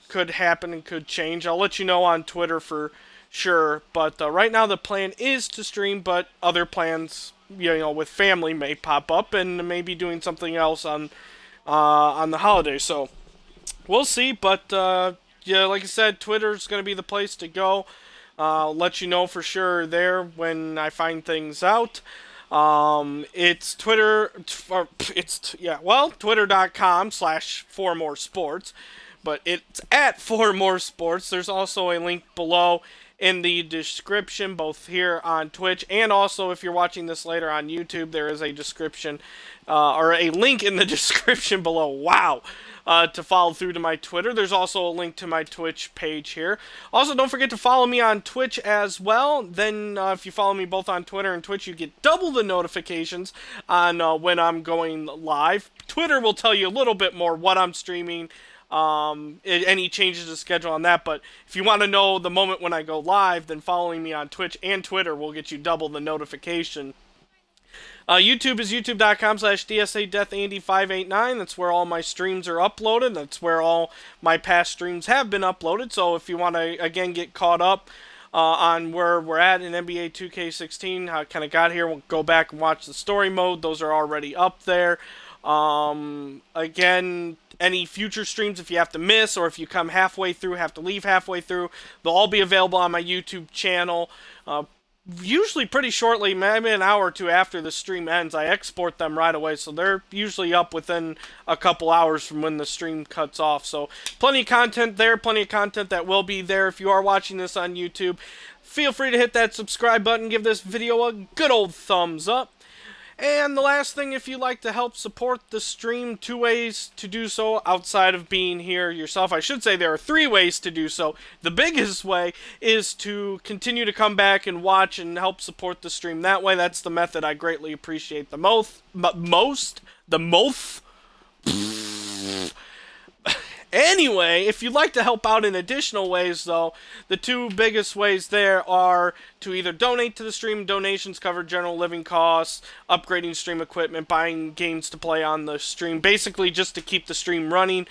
could happen and could change. I'll let you know on Twitter for sure. But right now the plan is to stream, but other plans, you know, with family may pop up and maybe doing something else on the holiday. So we'll see. But yeah, like I said, Twitter's going to be the place to go. I'll let you know for sure there when I find things out. It's Twitter, twitter.com/4moresports, but it's at 4moresports. There's also a link below in the description, both here on Twitch and also if you're watching this later on YouTube, there is a description, or a link in the description below. Wow. To follow through to my Twitter. There's also a link to my Twitch page here. Also, don't forget to follow me on Twitch as well. Then, if you follow me both on Twitter and Twitch, you get double the notifications on when I'm going live. Twitter will tell you a little bit more what I'm streaming, any changes to schedule on that. But if you want to know the moment when I go live, then following me on Twitch and Twitter will get you double the notification. YouTube is youtube.com/DSADeathAndy589. That's where all my streams are uploaded. That's where all my past streams have been uploaded. So if you want to, again, get caught up on where we're at in NBA 2K16, how I kind of got here, we'll go back and watch the story mode. Those are already up there. Again, any future streams, if you have to miss or if you come halfway through, have to leave halfway through, they'll all be available on my YouTube channel. Usually pretty shortly, maybe an hour or two after the stream ends. I export them right away, so they're usually up within a couple hours from when the stream cuts off. So plenty of content there, plenty of content that will be there. If you are watching this on YouTube, feel free to hit that subscribe button, give this video a good old thumbs up. And the last thing, if you'd like to help support the stream, 2 ways to do so outside of being here yourself. I should say there are 3 ways to do so. The biggest way is to continue to come back and watch and help support the stream that way. That's the method I greatly appreciate the most. Anyway, if you'd like to help out in additional ways, though, the 2 biggest ways there are to either donate to the stream. Donations cover general living costs, upgrading stream equipment, buying games to play on the stream, basically just to keep the stream running.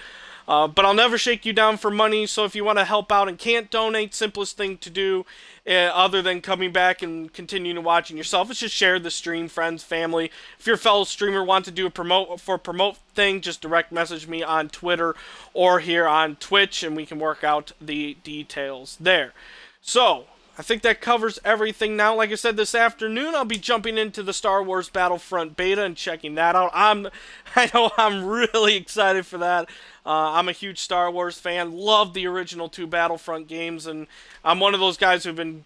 But I'll never shake you down for money, so if you want to help out and can't donate, simplest thing to do, other than coming back and continuing watching yourself, is just share the stream, friends, family. If your fellow streamer wants to do a promote thing, just direct message me on Twitter or here on Twitch, and we can work out the details there. So, I think that covers everything now. Like I said, this afternoon I'll be jumping into the Star Wars Battlefront beta and checking that out. I know I'm really excited for that. I'm a huge Star Wars fan. Love the original 2 Battlefront games, and I'm one of those guys who've been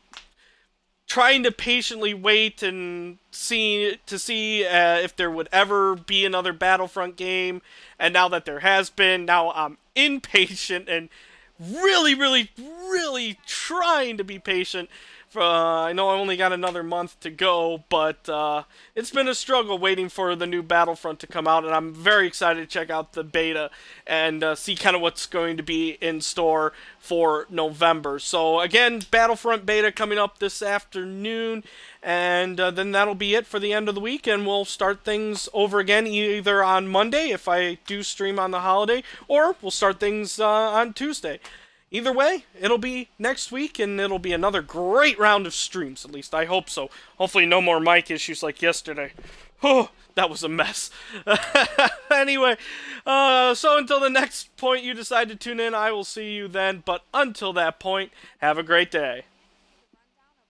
trying to patiently wait and see if there would ever be another Battlefront game. And now that there has been, now I'm impatient and really trying to be patient I know I only got another month to go, but it's been a struggle waiting for the new Battlefront to come out, and I'm very excited to check out the beta and see kind of what's going to be in store for November. So again, Battlefront beta coming up this afternoon, and then that'll be it for the end of the week, and we'll start things over again either on Monday if I do stream on the holiday, or we'll start things on Tuesday. Either way, it'll be next week, and it'll be another great round of streams. At least I hope so. Hopefully no more mic issues like yesterday. Oh, that was a mess. Anyway, so until the next point you decide to tune in, I will see you then. But until that point, have a great day.